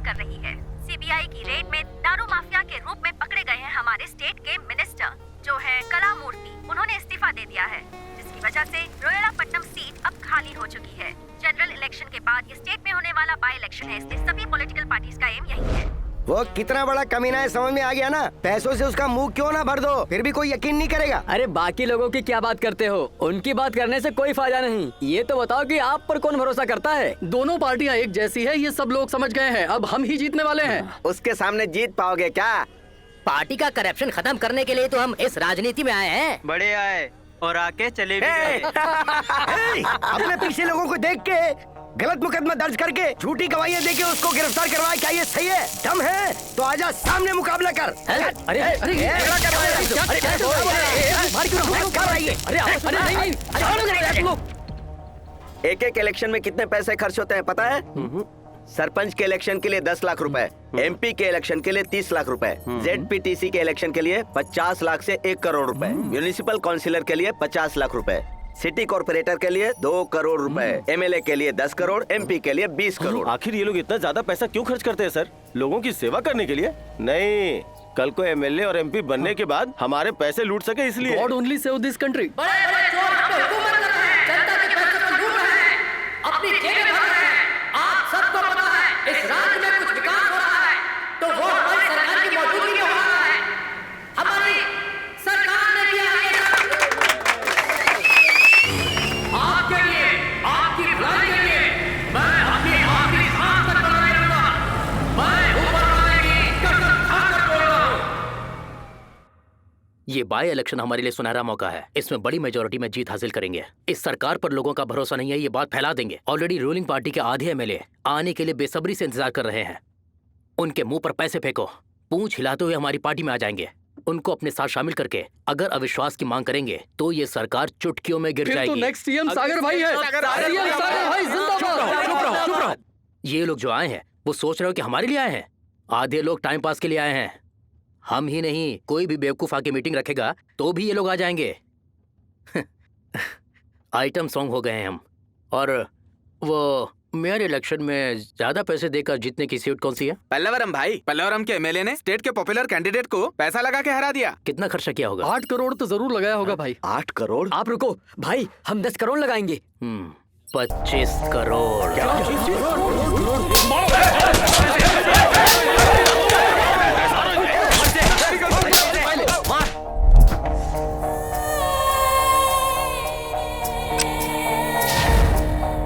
कर रही है। सीबीआई की रेड में दारू माफिया के रूप में पकड़े गए हैं हमारे स्टेट के मिनिस्टर जो है कला मूर्ति। उन्होंने इस्तीफा दे दिया है, जिसकी वजह से रोयलापट्टनम सीट अब खाली हो चुकी है। जनरल इलेक्शन के बाद ये स्टेट में होने वाला बाई इलेक्शन है, इसलिए सभी पॉलिटिकल पार्टीज का एम यही है। वो कितना बड़ा कमीना है समझ में आ गया ना। पैसों से उसका मुंह क्यों ना भर दो, फिर भी कोई यकीन नहीं करेगा। अरे बाकी लोगों की क्या बात करते हो, उनकी बात करने से कोई फायदा नहीं। ये तो बताओ कि आप पर कौन भरोसा करता है। दोनों पार्टियां एक जैसी है, ये सब लोग समझ गए हैं। अब हम ही जीतने वाले हैं। उसके सामने जीत पाओगे क्या? पार्टी का करप्शन खत्म करने के लिए तो हम इस राजनीति में आए हैं। बड़े आए और आके चले भी गए। अपने पीछे लोगों को देख के गलत मुकदमा दर्ज करके झूठी गवाहियां देके उसको गिरफ्तार करवाए, क्या ये सही है? दम है तो आजा सामने मुकाबला कर। अरे अरे एक एक इलेक्शन में कितने पैसे खर्च होते हैं पता है? सरपंच के इलेक्शन के लिए 10 लाख रुपए, एमपी के इलेक्शन के लिए 30 लाख रुपए, जेडपीटीसी के इलेक्शन के लिए 50 लाख से 1 करोड़ रुपए, म्यूनिसिपल काउंसिलर के लिए 50 लाख रुपए, सिटी कॉर्पोरेटर के लिए 2 करोड़ रुपए, एमएलए के लिए 10 करोड़, एमपी के लिए 20 करोड़। आखिर ये लोग इतना ज्यादा पैसा क्यों खर्च करते हैं सर? लोगों की सेवा करने के लिए? नहीं, कल को एमएलए और एमपी बनने के बाद हमारे पैसे लूट सके इसलिए। God only save this country. बड़े-बड़े चोर हम पे हुकूमत कर रहे हैं, जनता के पैसे को लूट रहे हैं, अपनी जेबें भर रहे हैं। आप सबको पता है इस राज्य में कुछ विकास हो रहा है तो वो हमारी सरकार की मौजूदगी में हो रहा है। हमारी सरकार ने किया है ये सब आपके लिए, आपकी भलाई के लिए। मैं अपनी आखिरी सांस तक बना रहूंगा। मैं ऊपर वाले की कसम खाकर बोल रहा हूं। ये बाय इलेक्शन हमारे लिए सुनहरा मौका है। इसमें बड़ी मेजोरिटी में जीत हासिल करेंगे। इस सरकार पर लोगों का भरोसा नहीं है, ये बात फैला देंगे। ऑलरेडी रूलिंग पार्टी के आधे एमएलए आने के लिए बेसब्री से इंतजार कर रहे हैं। उनके मुंह पर पैसे फेंको, पूंछ हिलाते हुए हमारी पार्टी में आ जाएंगे। उनको अपने साथ शामिल करके अगर अविश्वास की मांग करेंगे तो ये सरकार चुटकियों में गिर जाएगी। तो नेक्स्ट सीएम सागर भाई है। सीएम सागर भाई जिंदाबाद। ये लोग जो आए हैं वो सोच रहे हो कि हमारे लिए आए हैं? आधे लोग टाइम पास के लिए आए हैं। हम ही नहीं, कोई भी बेवकूफ आके मीटिंग रखेगा तो भी ये लोग आ जाएंगे। आइटम सॉन्ग हो गए हैं हम। और वो मेयर इलेक्शन में ज्यादा पैसे देकर जीतने की सीट कौन सी है? पल्लवरम भाई, पल्लवरम के एमएलए ने स्टेट के पॉपुलर कैंडिडेट को पैसा लगा के हरा दिया। कितना खर्चा किया होगा? 8 करोड़ तो जरूर लगाया होगा भाई। 8 करोड़? आप रुको भाई, हम 10 करोड़ लगाएंगे। 25 करोड़।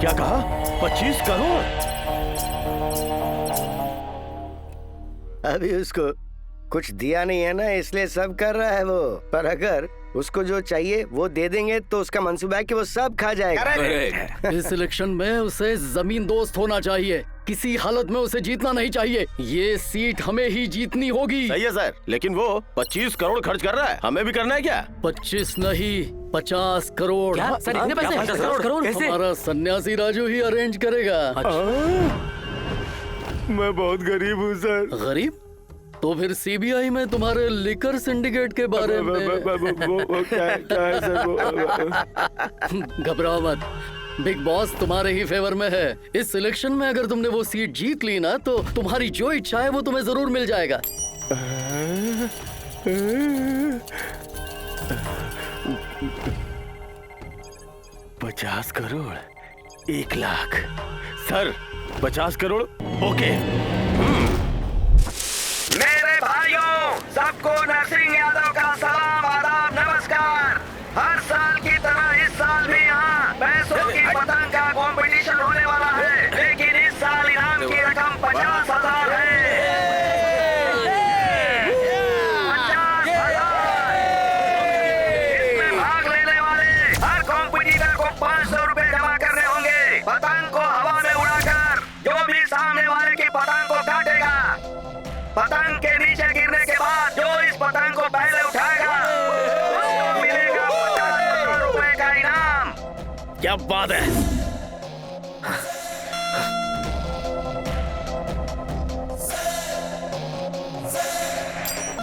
क्या कहा? 25 करोड़? अभी उसको कुछ दिया नहीं है ना, इसलिए सब कर रहा है वो। पर अगर उसको जो चाहिए वो दे देंगे तो उसका मंसूबा है कि वो सब खा जाएगा। इस इलेक्शन में उसे जमीन दोस्त होना चाहिए। किसी हालत में उसे जीतना नहीं चाहिए। ये सीट हमें ही जीतनी होगी। सही है सर, लेकिन वो 25 करोड़ खर्च कर रहा है, हमें भी करना है क्या? 25 नहीं, 50 करोड़। क्या सर, इतने पैसे? 50 करोड़ कैसे? हमारा सन्यासी राजू ही अरेंज करेगा। मैं बहुत गरीब हूँ सर। गरीब? तो फिर सीबीआई में तुम्हारे लिकर सिंडिकेट के बारे में वो क्या है सर? घबराओ मत, बिग बॉस तुम्हारे ही फेवर में है। इस सिलेक्शन में अगर तुमने वो सीट जीत ली ना तो तुम्हारी जो इच्छा है वो तुम्हें जरूर मिल जाएगा। 50 करोड़, 1 लाख। Sir 50 crore okay. मेरे भाइयों, सबको नरसिंह यादव का सलाम, आदाब, नमस्कार। हर साल की तरह इस साल भी यहाँ पैसों की पतंग का कंपटीशन होने वाला है, लेकिन इस साल इनाम की रकम 50,000 है। 50,000। इसमें भाग लेने वाले हर कॉम्पिटिटर को 500 रुपए जमा करने होंगे। पतंग को हवा में उड़ाकर जो भी सामने वाले की पतंग को काटेगा, पतंग के नीचे गिरने के बाद जो इस पतंग को पहले उठाएगा उसको मिलेगा 50,000 रुपए का इनाम। क्या बात है?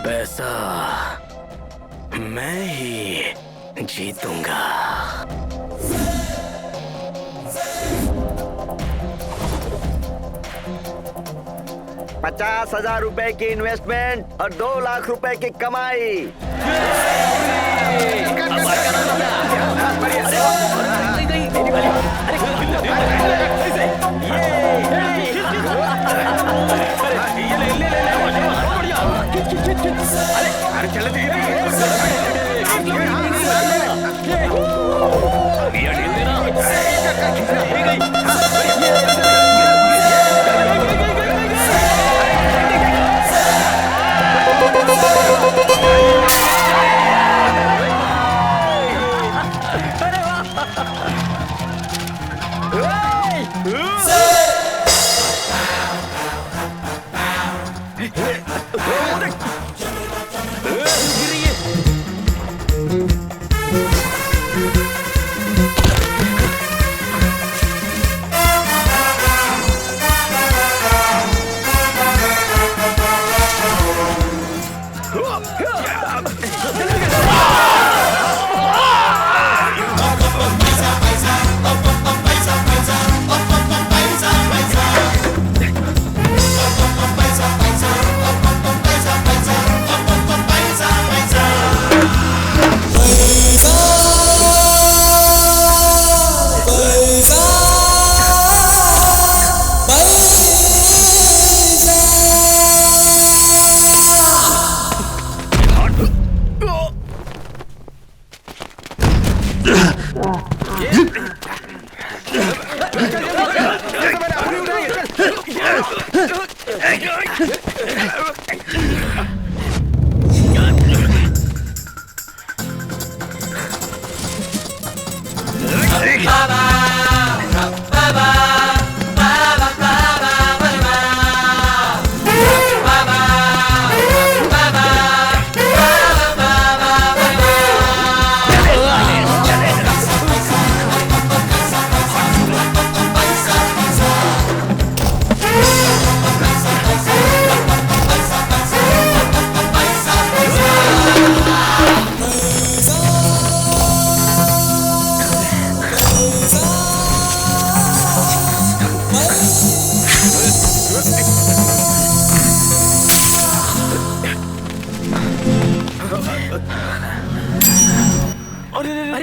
पैसा मैं ही जीतूंगा। 50,000 रुपए की इन्वेस्टमेंट और 2 लाख रुपए की कमाई।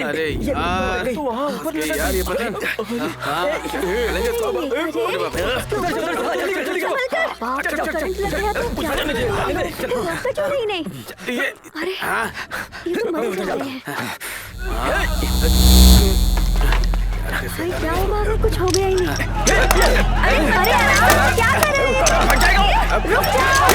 अरे यार यार ये पता अरे ये तो मर रही है। भाई क्या हुआ? अगर कुछ हो गया ही नहीं। अरे अरे क्या कर रहे हैं? रुक जाओ।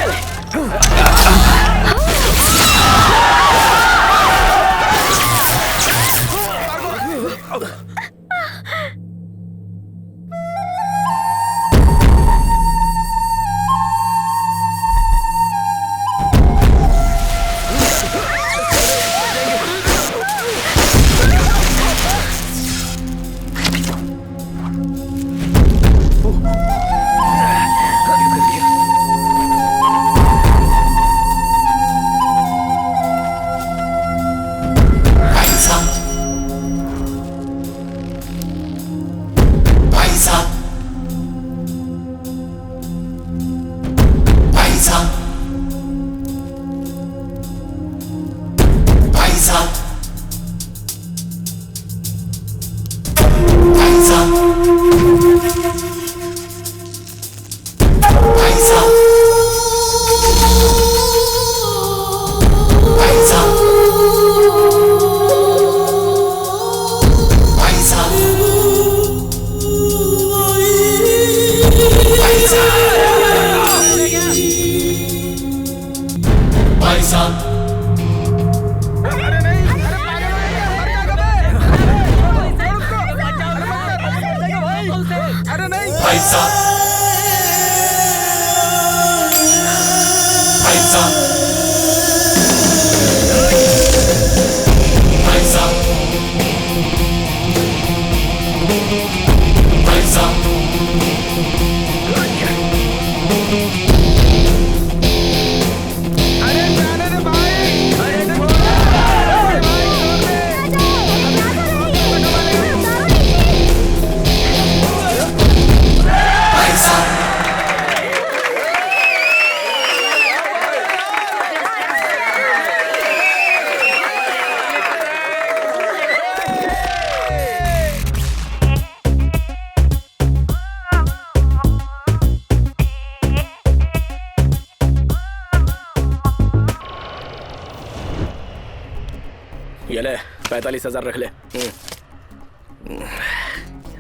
ये ले 45,000 रख ले।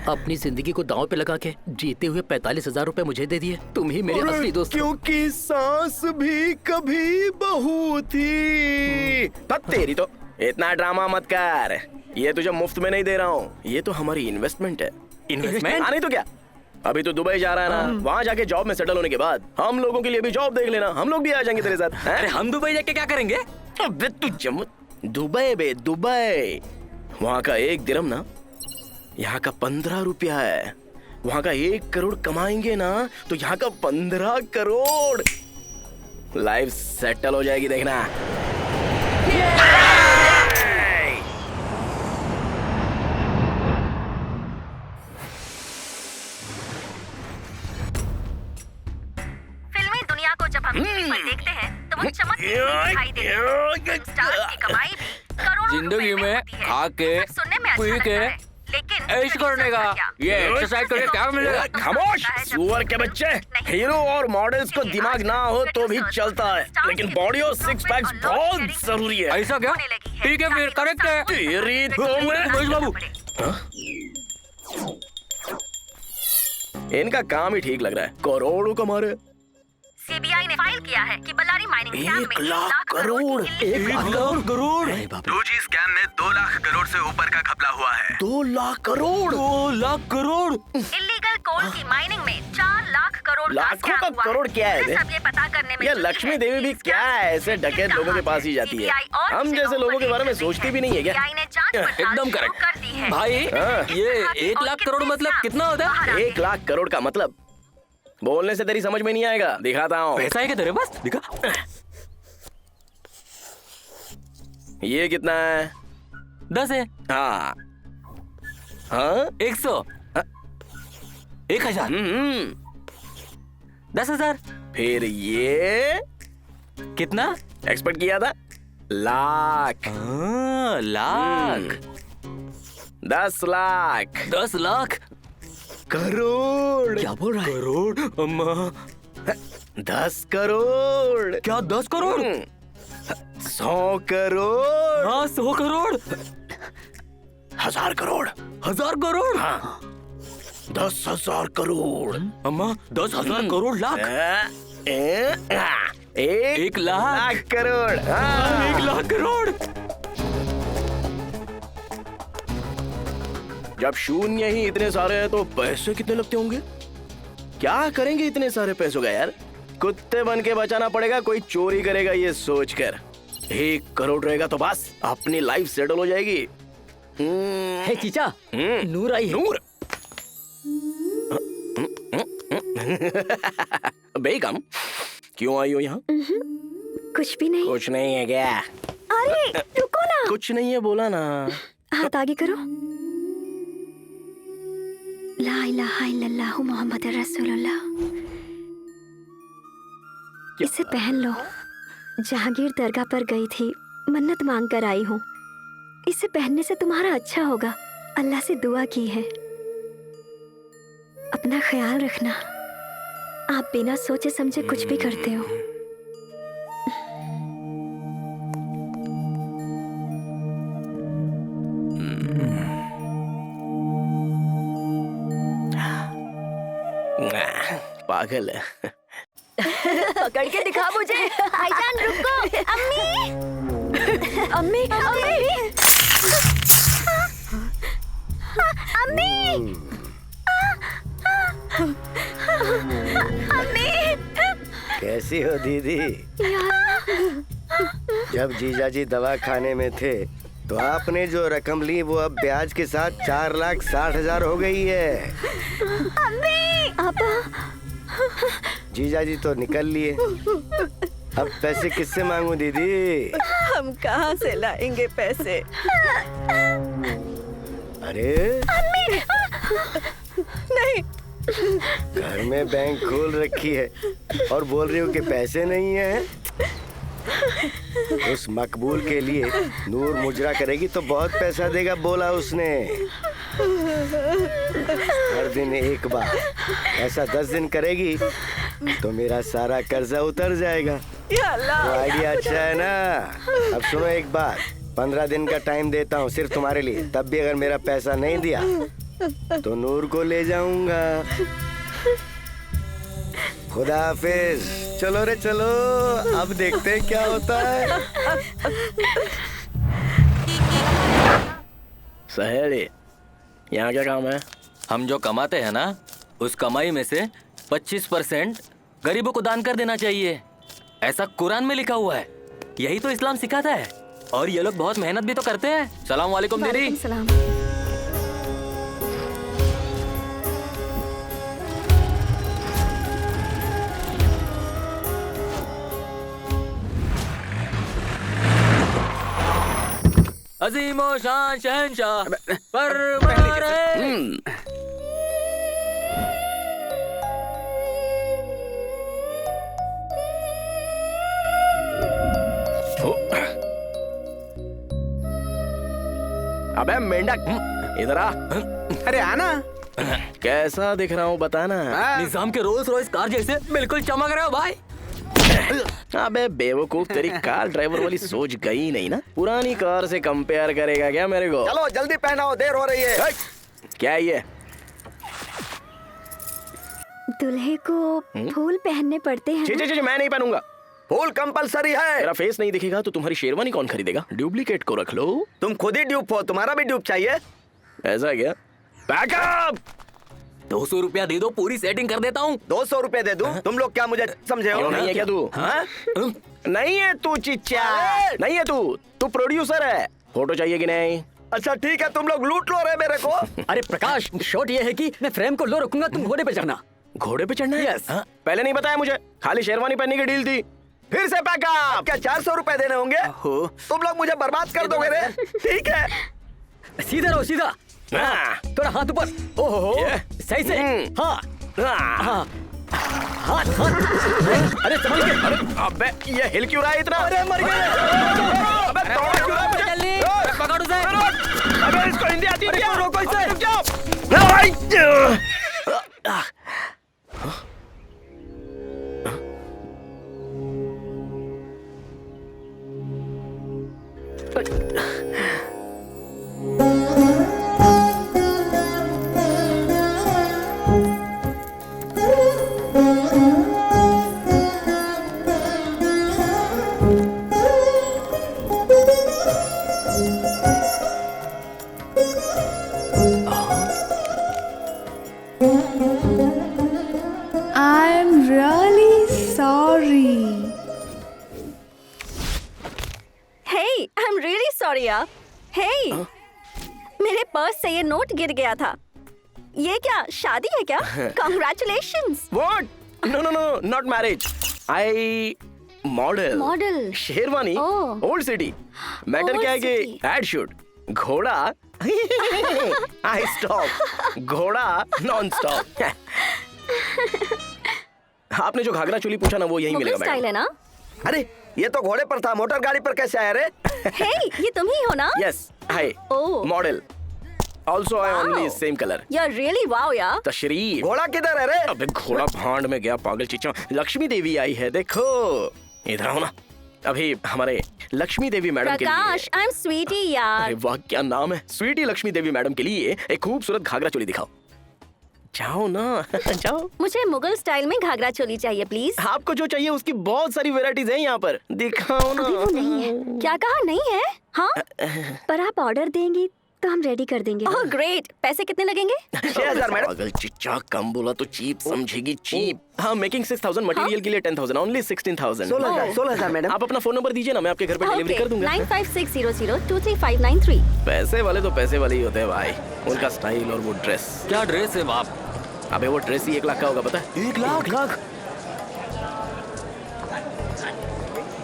अपनी जिंदगी को दांव पे लगा के जीते हुए 45,000 रुपए मुझे दे दिए। तुम ही मेरे असली दोस्त हो। क्योंकि सांस भी कभी बहू थी। तेरी तो इतना ड्रामा मत कर, ये तुझे मुफ्त में नहीं दे रहा हूँ, ये तो हमारी इन्वेस्टमेंट है। इन्वेस्टमेंट? नहीं तो क्या, अभी तो दुबई जा रहा है ना, वहाँ जाके जॉब में सेटल होने के बाद हम लोगों के लिए भी जॉब देख लेना, हम लोग भी आ जाएंगे तेरे साथ। अरे हम दुबई जाके क्या करेंगे? अबे तू दुबई बे, दुबई, वहाँ का 1 दिरहम ना यहाँ का 15 रुपया है। वहाँ का 1 करोड़ कमाएंगे ना तो यहाँ का 15 करोड़। लाइफ सेटल हो जाएगी, देखना। फिल्मी दुनिया को जब हम टीवी पर देखते हैं तो वो चमकती हुई दिखाई देती है। स्टार्स की कमाई भी करोड़ों जिंदगी रुपए में होती है। खा के, ये सब सुनने में अच्छा पी लगता के, है, लेकिन ऐश करने का, ये एक्सरसाइज करके क्या मिलेगा? खामोश सुअर के बच्चे। हीरो और मॉडल्स को दिमाग ना हो तो भी चलता है, लेकिन बॉडी और 6 पैक्स बहुत जरूरी है। ऐसा क्या? ठीक है फिर, करेक्ट है। तेरी तो महेश बाबू, इनका काम ही ठीक लग रहा है, करोड़ों कमा रहे। सीबीआई ने फाइल किया है कि बल्लारी माइनिंग स्कैम में 1 लाख करोड़। 1 लाख करोड़? 2G स्कैम में 2 लाख करोड़ से ऊपर का घपला हुआ है। 2 लाख करोड़? 2 लाख करोड़? इलीगल कोल की माइनिंग में 4 लाख करोड़ लाखों का करोड़ क्या है? सब ये पता करने में ये जुटी लक्ष्मी है देवी भी कि क्या है, ऐसे स्कैम डकैत लोगों के पास ही जाती है। CBI और हम इसे जैसे लोगों के बारे में करने सोचती भी नहीं है क्या? CBI ने जांच पड़ताल एकदम शुरू करेक्ट। कर दी है। भाई ये 1 लाख करोड़ मतलब कितना होता है? 1 लाख करोड़ का मतलब बोलने से तेरी समझ में नहीं आएगा, दिखाता हूँ। पैसा है क्या तेरे पास? दिखा। ये कितना है? 10 है। हाँ हाँ 100, 1000, 10,000। फिर ये कितना एक्सपेक्ट किया था? लाख। लाख। 10 लाख। 10 लाख करोड़। क्या बोल रहा है? करोड़? अम्मा 10 करोड़। क्या 10 करोड़? 100 करोड़। हाँ 100 करोड़। 1000 करोड़। 1000 करोड़? हाँ 10,000 करोड़। अम्मा 10,000 करोड़ लाख? 1 लाख करोड़। हाँ। 1 लाख करोड़। जब शून्य ही इतने सारे हैं तो पैसे कितने लगते होंगे? क्या करेंगे इतने सारे पैसों का यार? कुत्ते बन के बचाना पड़ेगा, कोई चोरी करेगा ये सोचकर। 1 करोड़ रहेगा तो बस अपनी लाइफ सेटल हो जाएगी। हे चीचा, नूर आई है। नूर? बेगम क्यों आई हो यहाँ? कुछ भी नहीं। कुछ नहीं है क्या? अरे रुको ना। कुछ नहीं है बोला ना। हाथ आगे करो। ला इलाहा इल्लल्लाहु मोहम्मद रसूलुल्लाह। इसे पहन लो। जहांगीर दरगाह पर गई थी, मन्नत मांग कर आई हूँ। इसे पहनने से तुम्हारा अच्छा होगा, अल्लाह से दुआ की है। अपना ख्याल रखना। आप बिना सोचे समझे कुछ भी करते हो। पागल है। पकड़ के दिखा मुझे। भाईजान रुको। अम्मी अम्मी अम्मी अम्मी अम्मी। कैसी हो दीदी? जब जीजाजी दवा खाने में थे तो आपने जो रकम ली वो अब ब्याज के साथ 4,60,000 हो गई है। जीजाजी तो निकल लिए, अब पैसे किससे मांगू दीदी? हम कहाँ से लाएंगे पैसे? अरे नहीं, घर में बैंक खोल रखी है और बोल रही हो कि पैसे नहीं है। उस मकबूल के लिए नूर मुजरा करेगी तो बहुत पैसा देगा, बोला उसने। हर दिन एक बार, ऐसा 10 दिन करेगी तो मेरा सारा कर्जा उतर जाएगा। या अल्लाह। तो आइडिया अच्छा है ना? अब सुनो एक बात, 15 दिन का टाइम देता हूँ सिर्फ तुम्हारे लिए। तब भी अगर मेरा पैसा नहीं दिया तो नूर को ले जाऊंगा। खुदा हाफिज। चलो रे चलो, अब देखते हैं क्या होता है। सहेली, यहाँ क्या काम है? हम जो कमाते हैं ना, उस कमाई में से 25% गरीबों को दान कर देना चाहिए। ऐसा कुरान में लिखा हुआ है। यही तो इस्लाम सिखाता है। और ये लोग बहुत मेहनत भी तो करते हैं। सलाम वालेकुम दीदी। वालेकुम सलाम। अजीमो शान शहंशाह फरमान है। अबे मेंढक, इधर आ। अरे आना। कैसा दिख रहा हूँ बताना। निजाम के रोल्स रॉयस कार जैसे बिल्कुल चमक रहे हो भाई। अबे बेवकूफ, तेरी कार ड्राइवर वाली सोच गई नहीं ना। पुरानी कार से कंपेयर करेगा क्या मेरे को? चलो जल्दी पहनाओ, देर हो रही है। क्या ये? दूल्हे को फूल पहनने पड़ते हैं ना? जी मैं नहीं पहनूंगा। फूल कंपलसरी है। मेरा फेस नहीं दिखेगा तो तुम्हारी शेरवानी कौन खरीदेगा? डुप्लीकेट को रख लो। तुम खुद ही ड्यूप हो, तुम्हारा भी ड्यूप चाहिए। ऐसा क्या? बैकअप। 200 रुपया दे दो, पूरी सेटिंग कर देता हूँ। 200 रुपए दे दूं? तुम लोग क्या मुझे समझे हो? क्यों नहीं है क्या तू? हाँ? नहीं है तू चिच्चा, नहीं है तू प्रोड्यूसर है। फोटो चाहिए कि नहीं? अच्छा ठीक है, तुम लोग लूट लो रे मेरे को। अरे प्रकाश, शॉट ये है कि मैं फ्रेम को लो रखूंगा, तुम घोड़े पे चढ़ना। घोड़े पे चढ़ना है? Yes. हाँ? पहले नहीं बताया मुझे, खाली शेरवानी पहनने की डील थी। फिर से पैकअप। क्या 400 रुपए देने होंगे? तुम लोग मुझे बर्बाद कर दोगे रे। ठीक है, सीधा रहो, सीधा। थोड़ा हाथ ऊपर। ओहो, सही से। हाँ हाँ हाथ हाथ। अरे संभल के। अरे अबे ये हिल क्यों रहा है इतना? अरे मर गए। अबे दौड़ क्यों रहा है मुझे? जल्दी पकड़ो उसे। अबे इसको हिंदी आती है क्या? रोको इसे। रुक जाओ। I'm really sorry. Hey, I'm really sorry यार। Hey, मेरे पर्स से ये नोट गिर गया था। ये क्या शादी है क्या? Congratulations। What? No, not marriage. I model. Model? Sherwani. Oh. Old city. Matter Old क्या है कि city. ad shoot, घोड़ा I stop, घोड़ा नॉन स्टॉप। आपने जो घाघरा चोली पूछा ना, वो यही मुगल मिलेगा स्टाइल है मैडम। ना? अरे ये तो घोड़े पर था, मोटर गाड़ी पर कैसे आया रे? Hey, ये तुम ही हो ना? Yes, hi Oh. Model. Also I only Wow. Same colour. You're really wow यार। तशरीफ। घोड़ा किधर है रे? अबे घोड़ा भांड में गया पागल चिच्चा। लक्ष्मी देवी आई है, देखो इधर आओ ना। अभी हमारे लक्ष्मी देवी मैडम के लिए। प्रकाश, I'm sweetie यार। अरे वाह क्या नाम है, स्वीटी लक्ष्मी देवी मैडम के लिए एक खूबसूरत घाघरा चोली दिखाओ। जाओ ना जाओ। मुझे मुगल स्टाइल में घाघरा चोली चाहिए प्लीज। आपको जो चाहिए उसकी बहुत सारी वैरायटीज हैं यहाँ पर, दिखाओ ना। अभी वो नहीं है। क्या कहा नहीं है? हाँ? पर आप ऑर्डर देंगी तो हम रेडी कर देंगे। Oh great. पैसे कितने लगेंगे? 6000 मैडम। पागल चिच्चा, कम बोला तो चीप समझेगी, चीप। हाँ, मेकिंग 6000, मटेरियल के लिए 10,000, ओनली 16,000। 16,000 मैडम। आप अपना फोन नंबर दीजिए ना, मैं आपके घर पे डिलीवरी कर दूंगा। 9560023593। पैसे वाले तो पैसे वाले ही होते हैं भाई, उनका स्टाइल और वो ड्रेस। क्या ड्रेस है बाप? अबे वो ड्रेस ही 1 लाख का होगा, पता है? 1 लाख?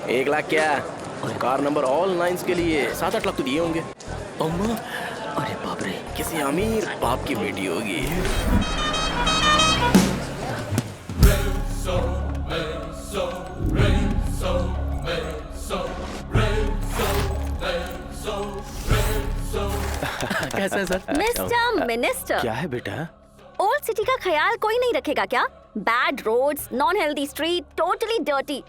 1 लाख क्या? कार नंबर ऑल 9s के लिए 7-8 लाख तो दिए होंगे। अम्मा, अरे बाप रे। किसी अमीर बाप की बेटी होगी। कैसे है सर? मिस्टर मिनिस्टर, क्या है बेटा? ओल्ड सिटी का ख्याल कोई नहीं रखेगा क्या? Bad roads, non healthy street, totally dirty.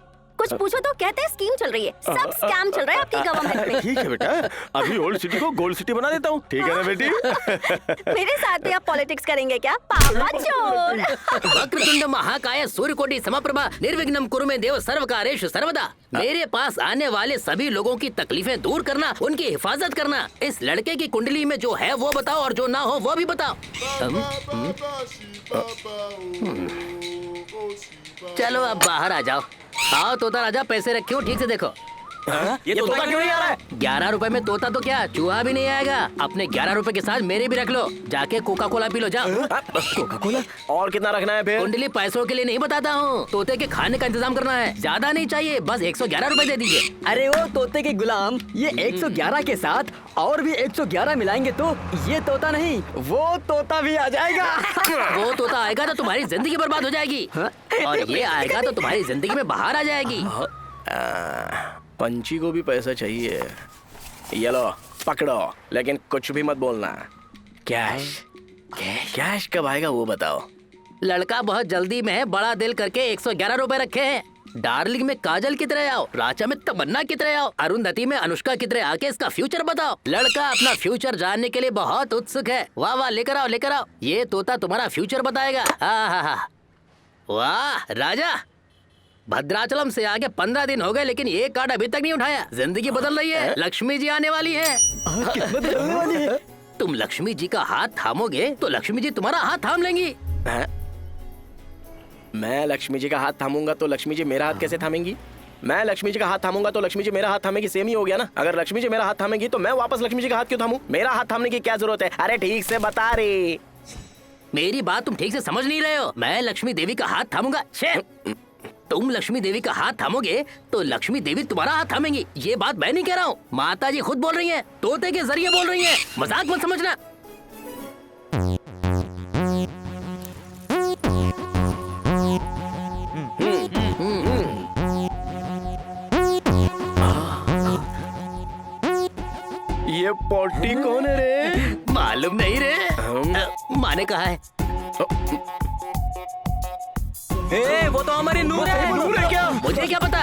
कुछ पूछो तो कहते हैं स्कीम चल रही है। सब स्कैम चल रहा है आपकी गवर्नमेंट में। ठीक है बेटा, अभी ओल्ड सिटी को गोल्ड सिटी बना देता हूँ, ठीक है ना बेटी? मेरे साथ भी आप पॉलिटिक्स करेंगे क्या, पापा चोर? वक्रतुंड महाकाय सूर्यकोटि समप्रभा निर्विघ्नं कुरु मे देव सर्वकार्येषु सर्वदा। मेरे पास आने वाले सभी लोगों की तकलीफें दूर करना, उनकी हिफाजत करना। इस लड़के की कुंडली में जो है वो बताओ और जो ना हो वो भी बताओ। चलो अब बाहर आ जाओ। आओ तोता राजा, पैसे रखे हो, ठीक से देखो। ये तोता क्यों नहीं आ रहा है? 11 रुपए में तोता तो क्या, चूहा भी नहीं आएगा। अपने 11 रुपए के साथ मेरे भी रख लो। जाके कोका कोला पी लो, जाओ। Coca Cola? और कितना रखना है फिर? कुंडली पैसों के लिए नहीं बताता हूँ, तोते के खाने का इंतजाम करना है। ज्यादा नहीं चाहिए, बस 111 रुपए दे दीजिए। अरे वो तोते के गुलाम, ये 111 के साथ और भी 111 मिलाएंगे तो ये तोता नहीं, वो तोता भी आ जाएगा। वो तोता आएगा तो तुम्हारी जिंदगी बर्बाद हो जाएगी, और ये आएगा तो तुम्हारी जिंदगी में बाहर आ जाएगी। पंछी को भी पैसा चाहिए। ये लो पकड़ो, लेकिन कुछ भी मत बोलना। कैश कैश कब आएगा वो बताओ। लड़का बहुत जल्दी में है, बड़ा दिल करके 111 रुपए रखे हैं। डार्लिंग में काजल की तरह आओ, राजा में तमन्ना की तरह आओ, अरुंधति में अनुष्का की तरह आके इसका फ्यूचर बताओ। लड़का अपना फ्यूचर जानने के लिए बहुत उत्सुक है। वाह वाह, लेकर आओ लेकर आओ, ये तोता तुम्हारा फ्यूचर बताएगा। वाह राजा, भद्राचलम से आगे 15 दिन हो गए लेकिन ये कार्ड अभी तक नहीं उठाया। जिंदगी बदल रही है, लक्ष्मी जी आने वाली है। तुम लक्ष्मी जी का हाथ थामोगे तो लक्ष्मी जी तुम्हारा हाथ थाम लेंगी। मैं लक्ष्मी जी का हाथ थामूंगा तो लक्ष्मी जी मेरा हाथ कैसे थामेंगी? मैं लक्ष्मी जी का हाथ थामूंगा तो लक्ष्मी जी मेरा हाथ थामेगी, सेम ही हो गया ना। अगर लक्ष्मी जी मेरा हाथ थामेगी तो मैं वापस लक्ष्मी जी का हाथ क्यों थामूं? मेरा हाथ थामने की क्या जरूरत है? अरे ठीक से बता रे। मेरी बात तुम ठीक से समझ नहीं रहे हो। मैं लक्ष्मी देवी का हाथ थामूंगा। तुम लक्ष्मी देवी का हाथ थामोगे तो लक्ष्मी देवी तुम्हारा हाथ थामेंगी। ये बात मैं नहीं कह रहा हूँ, माता जी खुद बोल रही हैं, तोते के जरिए बोल रही हैं। मजाक मत समझना। ये पोटी कौन है रे? मालूम नहीं रे, माँ ने कहा है। ए, वो तो हमारी नूर है। नूर है क्या? मुझे क्या पता।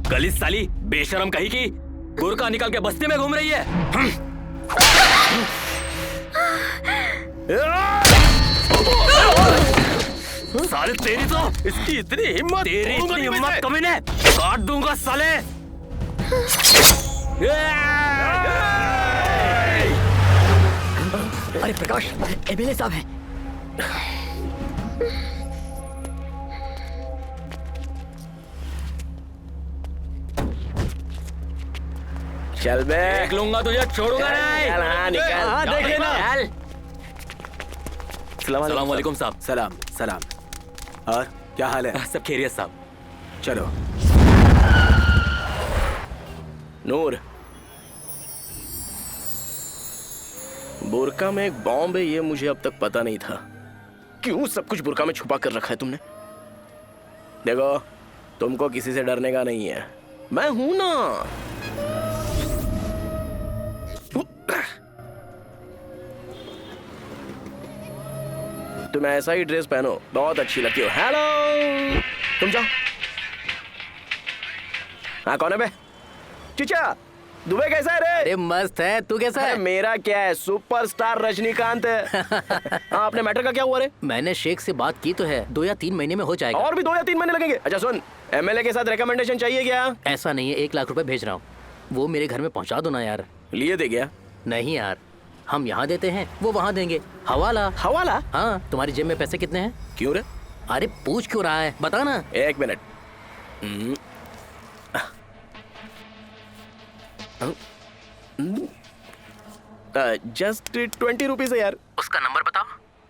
गली साली बेशरम कहीं की गुरका निकाल के बस्ती में घूम रही है। साले तेरी तो इसकी इतनी हिम्मत, तेरी इतनी हिम्मत कमीने, काट दूंगा साले। अरे प्रकाश, एमएलए साहब हैं। चल बे, देख लूंगा तुझे, छोड़ूंगा नहीं। चल, हाँ, निकल। हाँ, देख लेना। सलाम वालेकुम साहब। सलाम सलाम। और क्या हाल है? सब खैरियत साहब। चलो। नूर, बुरका में एक बॉम्ब है, ये मुझे अब तक पता नहीं था। क्यों सब कुछ बुरका में छुपा कर रखा है तुमने? देखो, तुमको किसी से डरने का नहीं है, मैं हूं ना। तुम ऐसा ही ड्रेस पहनो, बहुत अच्छी लगती हो। हेलो, तुम जाओ। हाँ, कौन है बे? चिचा, दुबई कैसा है रे? अरे मस्त है, तू कैसा है? मेरा क्या है, सुपरस्टार रजनीकांत है। हाँ, अपने मैटर का क्या हुआ रे? मैंने शेख से बात की तो है, 2 या 3 महीने में हो जाएगा। और भी 2 या 3 महीने लगेंगे? अच्छा सुन, एमएलए के साथ रिकमेंडेशन चाहिए क्या? ऐसा नहीं है, 1 लाख रुपए भेज रहा हूँ, वो मेरे घर में पहुँचा दो ना यार। लिए दे गया? नहीं यार, हम यहाँ देते हैं, वो वहाँ देंगे। हवाला। हवाला? हाँ, तुम्हारी जेब में पैसे कितने हैं? क्यों रे? अरे पूछ क्यों रहा है, बता ना। एक मिनट। जस्ट 20 रुपीज है यार। उसका नंबर बताओ।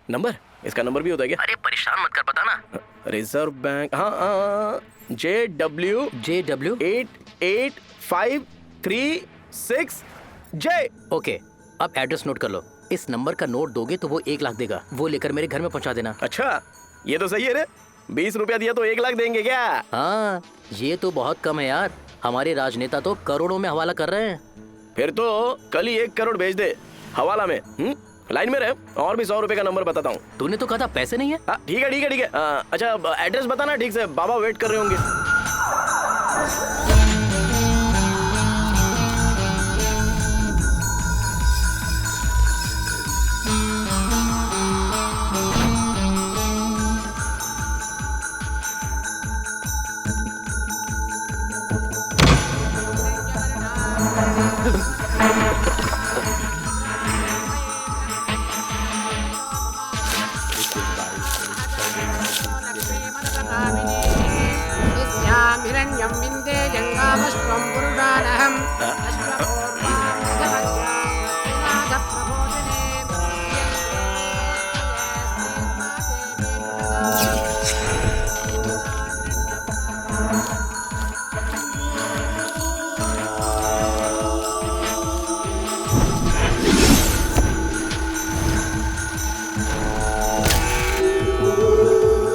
नंबर? इसका नंबर भी होता है क्या? अरे परेशान मत कर, बता ना। रिजर्व बैंक, हाँ, JW 885336J। ओके, अब एड्रेस नोट कर लो। इस नंबर का नोट दोगे तो वो 1 लाख देगा, वो लेकर मेरे घर में पहुंचा देना। अच्छा, ये तो सही है रे। 20 रुपया दिया तो 1 लाख देंगे क्या? हाँ, ये तो बहुत कम है यार। हमारे राजनेता तो करोड़ों में हवाला कर रहे हैं। फिर तो कल ही 1 करोड़ भेज दे हवाला में। लाइन में रहे, और भी 100 रुपए का नंबर बताता हूँ। तूने तो कहा था पैसे नहीं है। ठीक है ठीक है ठीक है। अच्छा एड्रेस बताना ठीक से, बाबा वेट कर रहे होंगे। हिरण्यं विन्दे जङ्गामश्वं पुरुषानहम्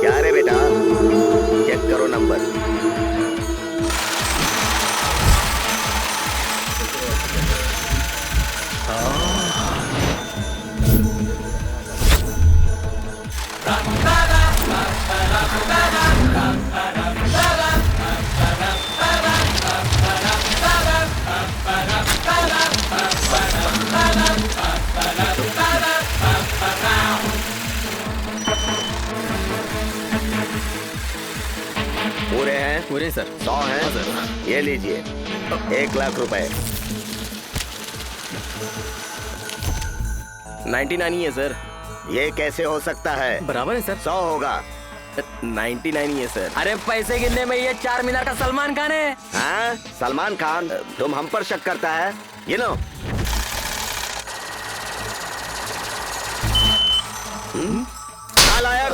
क्या रे बेटा, चेक करो नंबर। पूरे हैं? पूरे सर। 100 हैं? ये लीजिए 1 लाख रुपए। 99 ही है सर। ये कैसे हो सकता है? बराबर है सर। 100 होगा। 99 ही है सर। अरे पैसे गिनने में ये 4 मीनार का सलमान खान है। हाँ, सलमान खान? तुम हम पर शक करता है? गिनो। नालायक,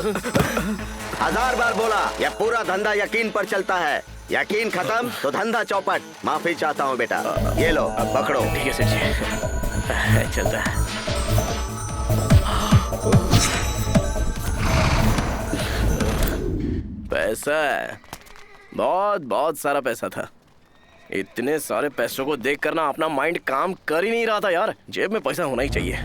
1000 बार बोला, यह पूरा धंधा यकीन पर चलता है। यकीन खत्म तो धंधा चौपट। माफी चाहता हूँ बेटा, ये लो पकड़ो। ठीक है सर जी, चलता है। पैसा है, बहुत बहुत सारा पैसा था। इतने सारे पैसों को देख कर ना अपना माइंड काम कर ही नहीं रहा था यार। जेब में पैसा होना ही चाहिए।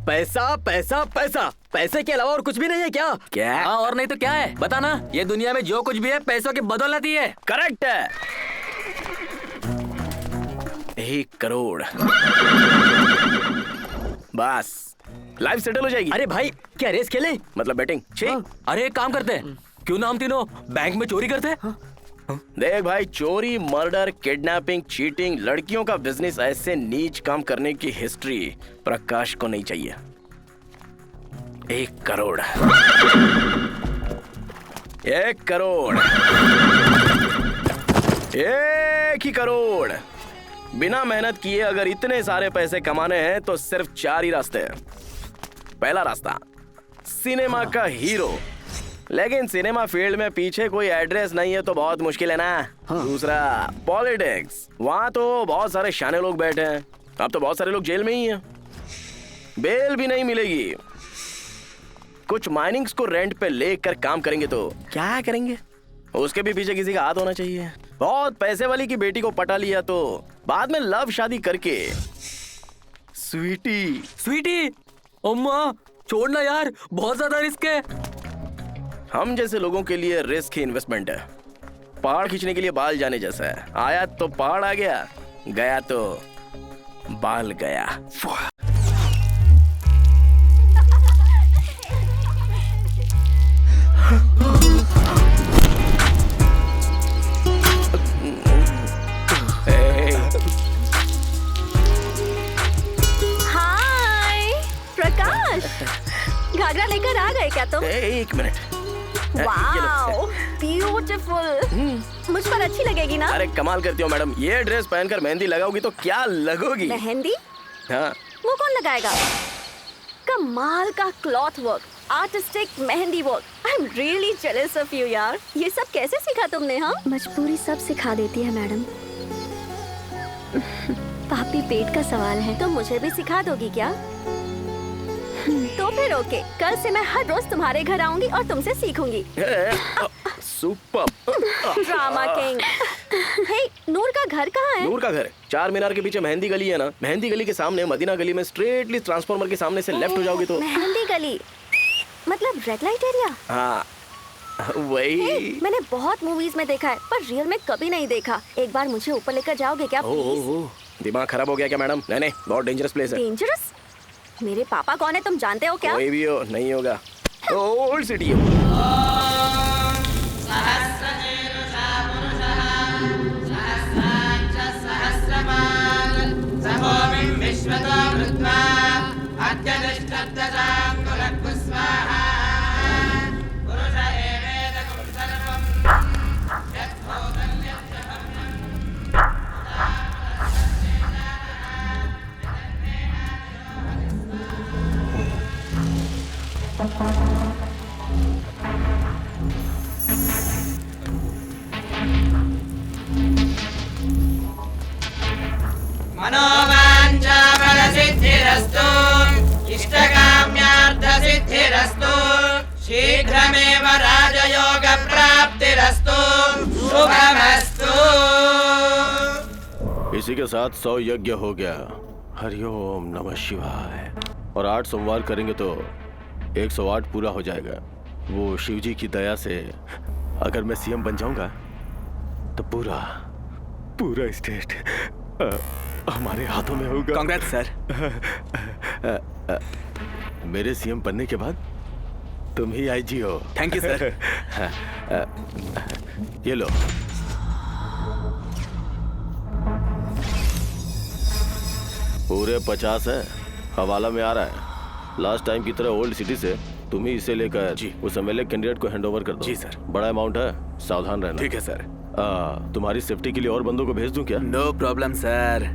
पैसा पैसा पैसा, पैसे के अलावा और कुछ भी नहीं है क्या? क्या? हाँ, और नहीं तो क्या है, बताना। ये दुनिया में जो कुछ भी है पैसों की बदौलत ही है। करेक्ट है। 1 करोड़ बस लाइफ सेटल हो जाएगी। अरे भाई, क्या रेस खेले? मतलब बैटिंग? अरे एक काम करते हैं, क्यों ना हम तीनों बैंक में चोरी करते हैं? देख भाई, चोरी, मर्डर, किडनैपिंग, चीटिंग, लड़कियों का बिजनेस, ऐसे नीच काम करने की हिस्ट्री प्रकाश को नहीं चाहिए। 1 करोड़ 1 करोड़ 1 ही करोड़। बिना मेहनत किए अगर इतने सारे पैसे कमाने हैं तो सिर्फ 4 ही रास्ते हैं। पहला रास्ता, सिनेमा का हीरो। लेकिन सिनेमा फील्ड में पीछे कोई एड्रेस नहीं है तो बहुत मुश्किल है ना। दूसरा, पॉलिटिक्स। वहां तो बहुत सारे शाने लोग बैठे हैं। अब तो बहुत सारे लोग जेल में ही हैं, बेल भी नहीं मिलेगी। कुछ माइनिंग्स को रेंट पे लेकर काम करेंगे तो क्या करेंगे? उसके भी पीछे किसी का हाथ होना चाहिए। बहुत पैसे वाली की बेटी को पटा लिया तो बाद में लव शादी करके स्वीटी, अम्मा छोड़ना यार, बहुत ज्यादा रिस्क है। हम जैसे लोगों के लिए रिस्क ही इन्वेस्टमेंट है। पहाड़ खींचने के लिए बाल जाने जैसा है। आया तो पहाड़ आ गया, गया तो बाल गया। हाय प्रकाश, घाघरा लेकर आ गए क्या तुम? 1 मिनट, वाओ, ब्यूटीफुल। मुझ पर अच्छी लगेगी ना? अरे कमाल करती हो मैडम, ये ड्रेस पहनकर मेहंदी लगाओगी तो क्या लगोगी। मेहंदी? हाँ। वो कौन लगाएगा? कमाल का cloth work, artistic mehndi work. I am really jealous of you यार। ये सब कैसे सीखा तुमने? हाँ, मजबूरी सब सिखा देती है मैडम। पापी पेट का सवाल है। तो मुझे भी सिखा दोगी क्या? तो फिर ओके, कल से मैं हर रोज तुम्हारे घर आऊंगी और तुमसे सीखूंगी। Super. Drama king. Hey, Noor का घर कहाँ है? नूर का घर चार मीनार के पीछे मेहंदी गली है ना, मेहंदी गली के सामने मदीना गली में स्ट्रेटली ट्रांसफार्मर के सामने से लेफ्ट हो जाओगी तो। मेहंदी गली मतलब रेड लाइट एरिया? हाँ वही। मैंने बहुत मूवीज में देखा है पर रियल में कभी नहीं देखा। एक बार मुझे ऊपर लेकर जाओगे क्या प्लीज? दिमाग खराब हो गया क्या मैडम? नहीं बहुत डेंजरस प्लेस है। डेंजरस? मेरे पापा कौन है तुम जानते हो क्या? कोई भी हो, नहीं होगा। ओल्ड सिटी हो। मनोवाञ्छाफलसिद्धिरस्तु इष्टकाम्यार्थसिद्धिरस्तु शीघ्रमेव राजयोगप्राप्तिरस्तु शुभमस्तु। इसी के साथ 100 यज्ञ हो गया। हरिओम नमः शिवाय। और 8 सोमवार करेंगे तो 108 पूरा हो जाएगा। वो शिव जी की दया से अगर मैं सीएम बन जाऊंगा तो पूरा स्टेट हमारे हाथों में होगा। कांग्रेस सर। मेरे सीएम बनने के बाद तुम ही आईजी हो। Thank you sir. ये लो। पूरे 50 है, हवाला में आ रहा है। लास्ट टाइम की तरह ओल्ड सिटी से तुम ही इसे लेकर जी उस एमएलए कैंडिडेट को हैंडओवर कर दो। जी सर। बड़ा अमाउंट है, सावधान रहना। ठीक है सर। तुम्हारी सेफ्टी के लिए और बंदों को भेज दूं क्या? No problem sir.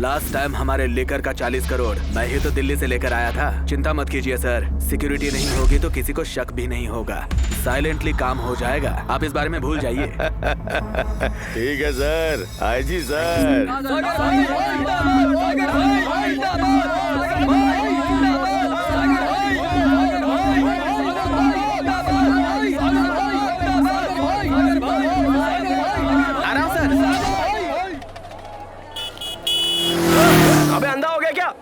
Last time हमारे लेकर का 40 करोड़ मैं ही तो दिल्ली से लेकर आया था। चिंता मत कीजिए सर, सिक्योरिटी नहीं होगी तो किसी को शक भी नहीं होगा। साइलेंटली काम हो जाएगा, आप इस बारे में भूल जाइए। ठीक है सर, आईजी सर। अबे अंधा हो गया क्या?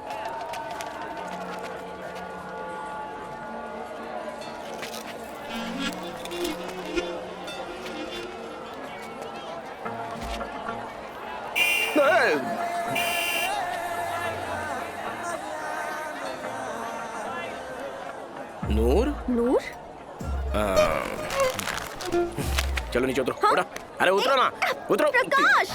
नूर? नूर? चलो नीचे उतरो। हाँ? अरे उतरो ना, उतरो। प्रकाश!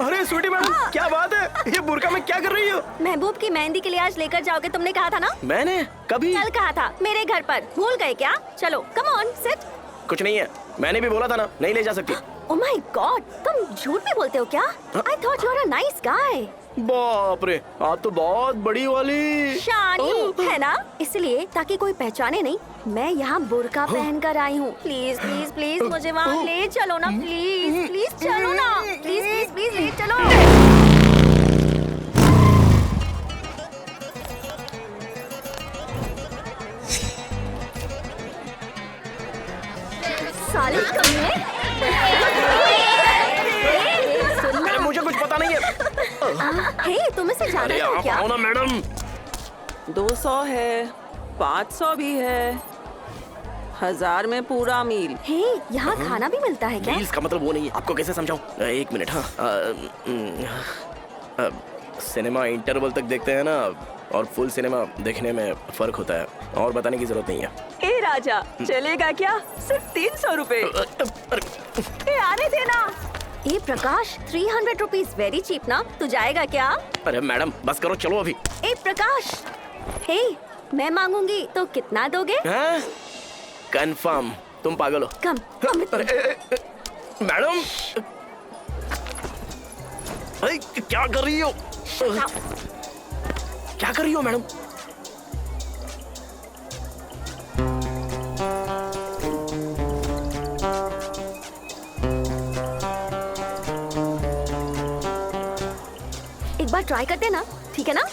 अरे स्वीटी मैडम, क्या बात है? ये बुर्का में क्या कर रही हो? महबूब की मेहंदी के लिए आज लेकर जाओगे तुमने कहा था ना? मैंने कभी? कल कहा था मेरे घर पर, भूल गए क्या? चलो कम ऑन सिट। कुछ नहीं है, मैंने भी बोला था ना, नहीं ले जा सकती। ओह माय गॉड, तुम झूठ भी बोलते हो क्या? I thought you are a nice guy. बाप रे, आप तो बहुत बड़ी वाली शानी है ना, इसलिए ताकि कोई पहचाने नहीं मैं यहाँ बुर्का पहन कर आई हूँ। प्लीज प्लीज प्लीज मुझे वहाँ ले चलो ना, प्लीज प्लीज चलो ना, प्लीज प्लीज प्लीज ले चलो। साले कमीने। अरे मुझे कुछ पता नहीं है। हे, तुम इसे जानते हो क्या? आओ ना मैडम। 200 है, 500 भी है, 1000 में पूरा मील। हे, यहाँ खाना भी मिलता है क्या? मील्स का मतलब वो नहीं है, आपको कैसे समझाऊं? एक मिनट। हाँ, सिनेमा इंटरवल तक देखते हैं ना, और फुल सिनेमा देखने में फर्क होता है, और बताने की जरूरत नहीं है। ए राजा, चलेगा क्या? सिर्फ 300 रुपए। आने देना। ए प्रकाश, 300 रुपीज वेरी चीप ना, तू जाएगा क्या? अरे मैडम बस करो, चलो अभी। ए प्रकाश, हे मैं मांगूंगी तो कितना दोगे? कंफर्म। तुम पागल हो। कम मैडम, क्या कर रही हो? क्या कर रही हो मैडम? एक बार ट्राई करते ना, ठीक है ना?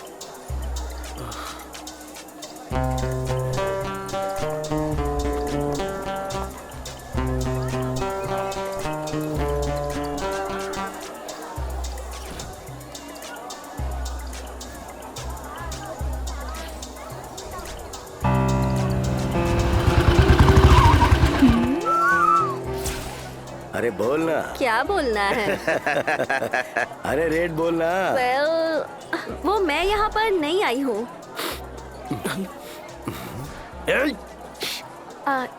अरे बोलना। क्या बोलना है? अरे रेट बोलना। well, वो मैं यहाँ पर नहीं आई हूँ।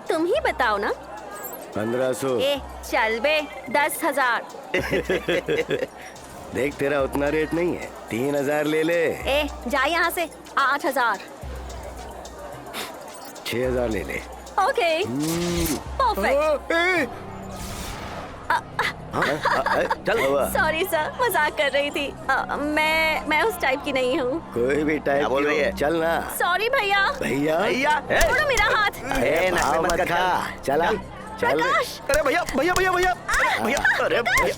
तुम ही बताओ ना। 1500। ए चल बे, 10,000। देख तेरा उतना रेट नहीं है, 3000 ले ले। ए जा यहाँ से। 8,000। 6000 ले ले। Okay perfect. चल सॉरी सर, मजाक कर रही थी। मैं उस टाइप की नहीं हूँ। कोई भी टाइप बोल रही है? चल ना। सॉरी भैया। भैया भैया छोड़ो मेरा हाथ। भाव मत खा। चला चल। प्रकाश। अरे भैया भैया भैया भैया भैया, अरे भैया,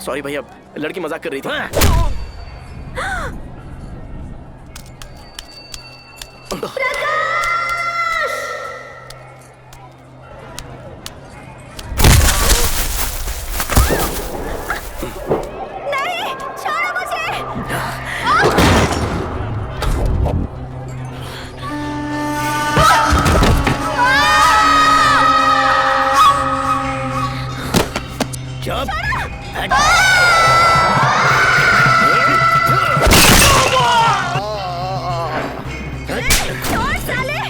सॉरी भैया, लड़की मजाक कर रही थी। नहीं, छोड़ो मुझे। छोड़ साले।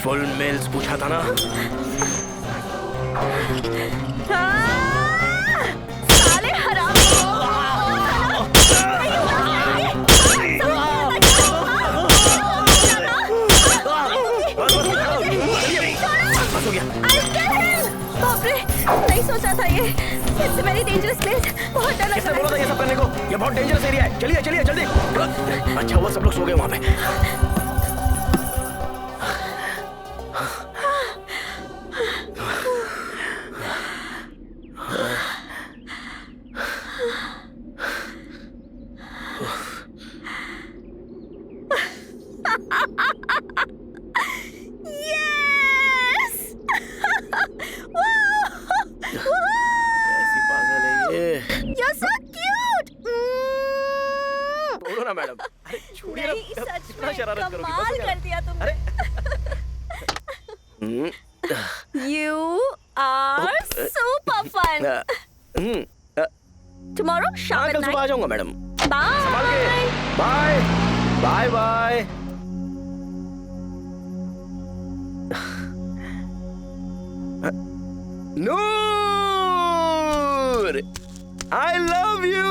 फुल मेल्स पूछा था ना। साले हरामी। बाप रे, नहीं सोचा था ये। It's very dangerous place. बहुत डर लग किसने रहा बोला था है। ये सब करने को? ये बहुत डेंजरस एरिया है। चलिए चलिए जल्दी। अच्छा हुआ सब लोग सो गए वहाँ पे। Yes! ऐसी पागल है ये। You're so cute. बोलो ना मैडम। अरे छोड़िए ना, नहीं, सच कितना में शरारत करोगी? कमाल बस हो गया। कर दिया तुमने। अरे You are super fun. Tomorrow शाम कल at सुबह आ night. जाऊंगा madam. Bye. Bye bye bye. Noor, I love you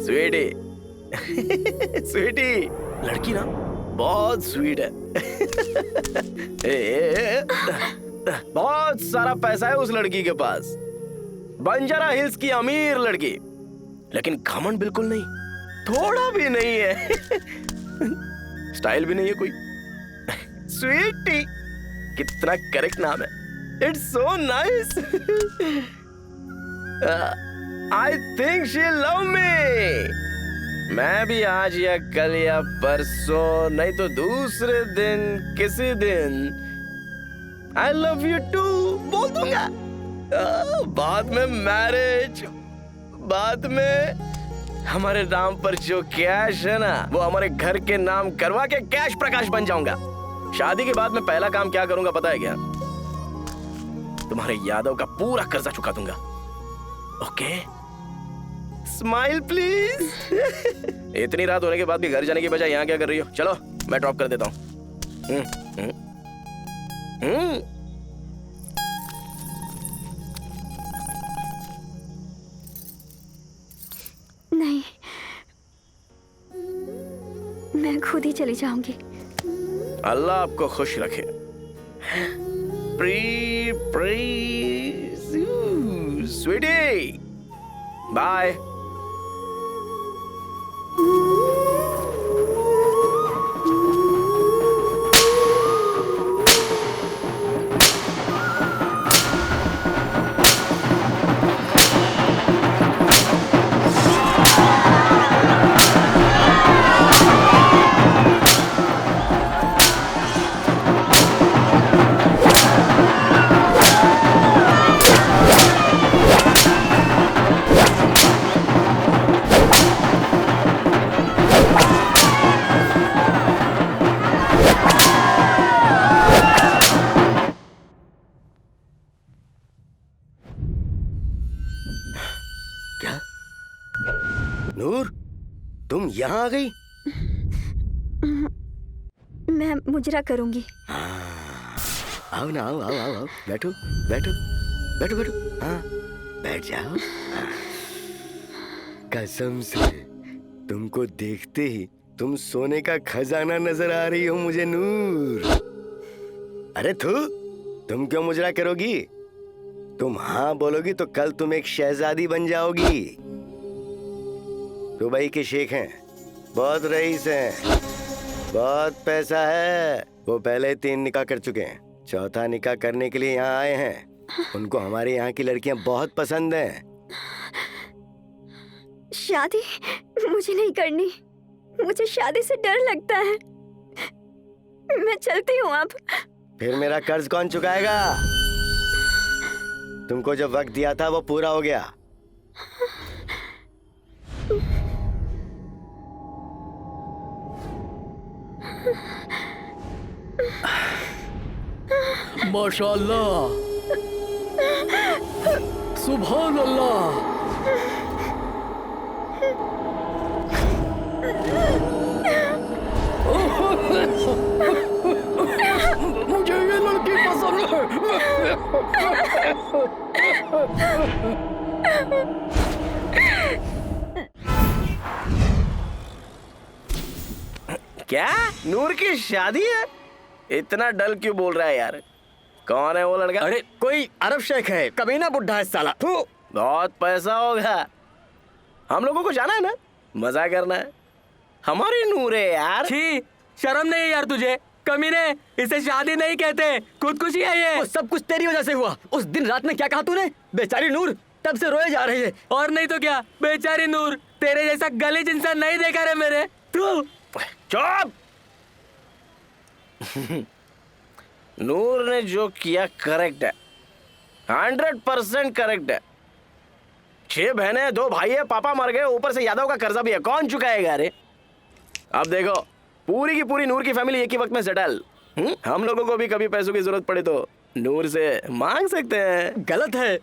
sweetie. Sweetie लड़की ना बहुत स्वीट है। बहुत सारा पैसा है उस लड़की के पास। बंजारा हिल्स की अमीर लड़की, लेकिन घमंड बिल्कुल नहीं, थोड़ा भी नहीं है। स्टाइल भी नहीं है कोई। स्वीटी, कितना करेक्ट नाम है। It's so nice. I think she love me. मैं भी आज या कल या परसों नहीं तो दूसरे दिन किसी दिन आई लव यू टू बोल दूंगा। बाद में मैरिज, बाद में हमारे नाम पर जो कैश है ना वो हमारे घर के नाम करवा के कैश प्रकाश बन जाऊंगा। शादी के बाद में पहला काम क्या करूंगा पता है क्या? तुम्हारे यादव का पूरा कर्जा चुका दूंगा। Okay, smile please. इतनी रात होने के बाद भी घर जाने की बजाय यहाँ क्या कर रही हो? चलो मैं ड्रॉप कर देता हूँ। नहीं, मैं खुद ही चली जाऊंगी। अल्लाह आपको खुश रखे। स्वीटी, बाय। नूर, तुम यहाँ आ गई? मैं मुजरा करूंगी। आओ ना, आओ आओ आओ, बैठो बैठो बैठो बैठो। हाँ, बैठ जाओ। कसम से तुमको देखते ही तुम सोने का खजाना नजर आ रही हो मुझे नूर। अरे थू, तुम क्यों मुजरा करोगी? तुम हाँ बोलोगी तो कल तुम एक शहजादी बन जाओगी। दुबई के शेख हैं, बहुत रईस हैं, बहुत पैसा है। वो पहले 3 निकाह कर चुके हैं, चौथा निकाह करने के लिए यहाँ आए हैं। उनको हमारे यहाँ की लड़कियाँ बहुत पसंद हैं। शादी मुझे नहीं करनी, मुझे शादी से डर लगता है। मैं चलती हूँ अब। फिर मेरा कर्ज कौन चुकाएगा? तुमको जो वक्त दिया था वो पूरा हो गया। माशाअल्लाह, सुभान अल्लाह। मुझे ये लड़की पसंद है। क्या नूर की शादी है? इतना डल क्यों बोल रहा है यार? कौन है वो लड़का? अरे कोई अरब शेख है, कमीना बुड्ढा है साला। बहुत पैसा होगा। हम लोगों को जाना है ना, मजा करना है। हमारी नूर है यार। छी, शर्म नहीं है यार तुझे? कमीने, इसे शादी नहीं कहते, खुदकुशी है ये। सब कुछ तेरी वजह से हुआ। उस दिन रात में क्या कहा तूने? बेचारी नूर तब से रोए जा रही है। और नहीं तो क्या, बेचारी नूर, तेरे जैसा गलीज इंसान नहीं देखा रे मेरे। तू चुप। नूर ने जो किया करेक्ट है, 100% करेक्ट है। 6 बहनें 2 भाई है, पापा मर गए, ऊपर से यादव का कर्जा भी है, कौन चुकाएगा रे? अब देखो, पूरी की पूरी नूर की फैमिली एक ही वक्त में सेटल। हम लोगों को भी कभी पैसों की जरूरत पड़े तो नूर से मांग सकते हैं। गलत है,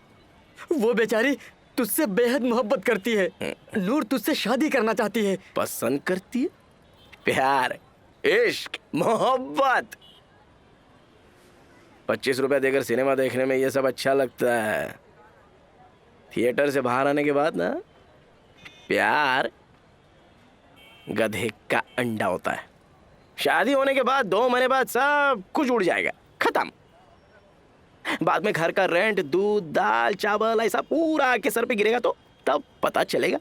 वो बेचारी तुझसे बेहद मोहब्बत करती है। नूर तुझसे शादी करना चाहती है। पसंद करती है? प्यार, इश्क, मोहब्बत। 25 रुपया देकर सिनेमा देखने में ये सब अच्छा लगता है। थिएटर से बाहर आने के बाद ना, प्यार गधे का अंडा होता है। शादी होने के बाद 2 महीने बाद सब कुछ उड़ जाएगा, खत्म। बाद में घर का रेंट, दूध, दाल, चावल ऐसा पूरा आके सर पे गिरेगा तो तब पता चलेगा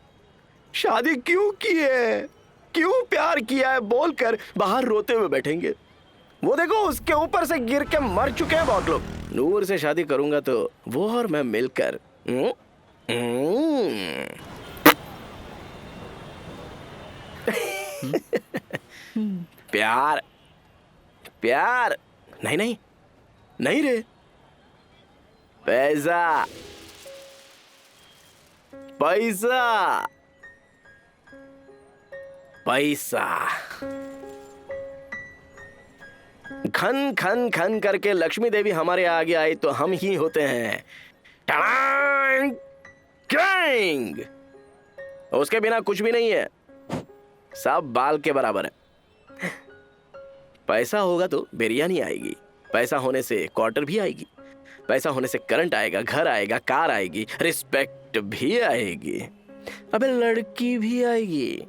शादी क्यों की है, क्यों प्यार किया है बोलकर बाहर रोते हुए बैठेंगे। वो देखो, उसके ऊपर से गिर के मर चुके हैं बहुत लोग। नूर से शादी करूंगा तो वो और मैं मिलकर प्यार, प्यार नहीं नहीं, नहीं रे, पैसा पैसा पैसा। खन खन खन करके लक्ष्मी देवी हमारे आगे आई तो हम ही होते हैं टड़ांग, टड़ांग। उसके बिना कुछ भी नहीं है, सब बाल के बराबर है। पैसा होगा तो बिरयानी आएगी, पैसा होने से क्वार्टर भी आएगी, पैसा होने से करंट आएगा, घर आएगा, कार आएगी, रिस्पेक्ट भी आएगी, अबे लड़की भी आएगी,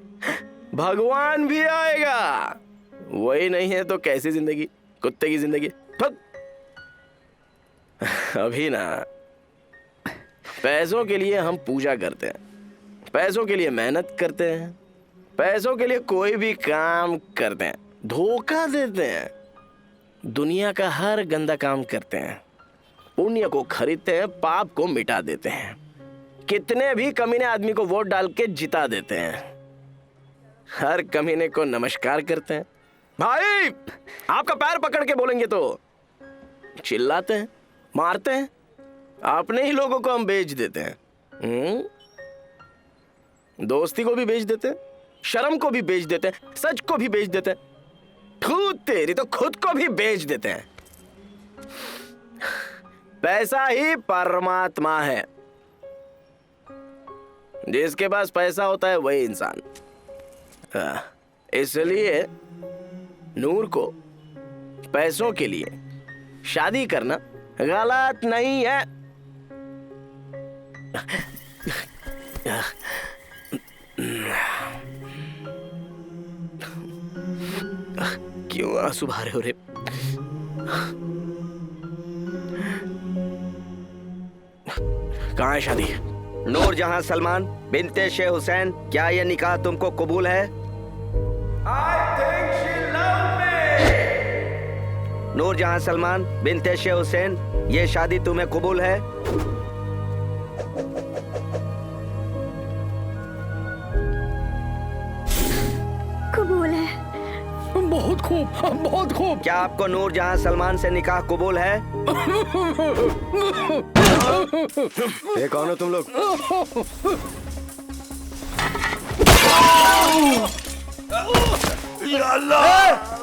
भगवान भी आएगा। वही नहीं है तो कैसी जिंदगी, कुत्ते की जिंदगी। अभी ना पैसों के लिए हम पूजा करते हैं, पैसों के लिए मेहनत करते हैं, पैसों के लिए कोई भी काम करते हैं, धोखा देते हैं, दुनिया का हर गंदा काम करते हैं, पुण्य को खरीदते हैं, पाप को मिटा देते हैं, कितने भी कमीने आदमी को वोट डाल के जिता देते हैं, हर कमीने को नमस्कार करते हैं। भाई आपका पैर पकड़ के बोलेंगे तो चिल्लाते हैं, मारते हैं, अपने ही लोगों को हम बेच देते हैं। दोस्ती को भी बेच देते हैं, शर्म को भी बेच देते हैं, सच को भी बेच देते हैं, थू तेरी तो खुद को भी बेच देते हैं। पैसा ही परमात्मा है, जिसके पास पैसा होता है वही इंसान। इसलिए नूर को पैसों के लिए शादी करना गलत नहीं है। क्यों आंसू बहा हो रे? कहाँ है शादी? नूरजहां सलमान बिनते शेख हुसैन, क्या यह निकाह तुमको कबूल है? नूरजहां सलमान बिनते शेख हुसैन, ये शादी तुम्हें कबूल है? कबूल है। बहुत खूब, बहुत खूब। क्या आपको नूरजहां सलमान से निकाह कबूल है? ये कौन हो तुम लोग? या अल्लाह!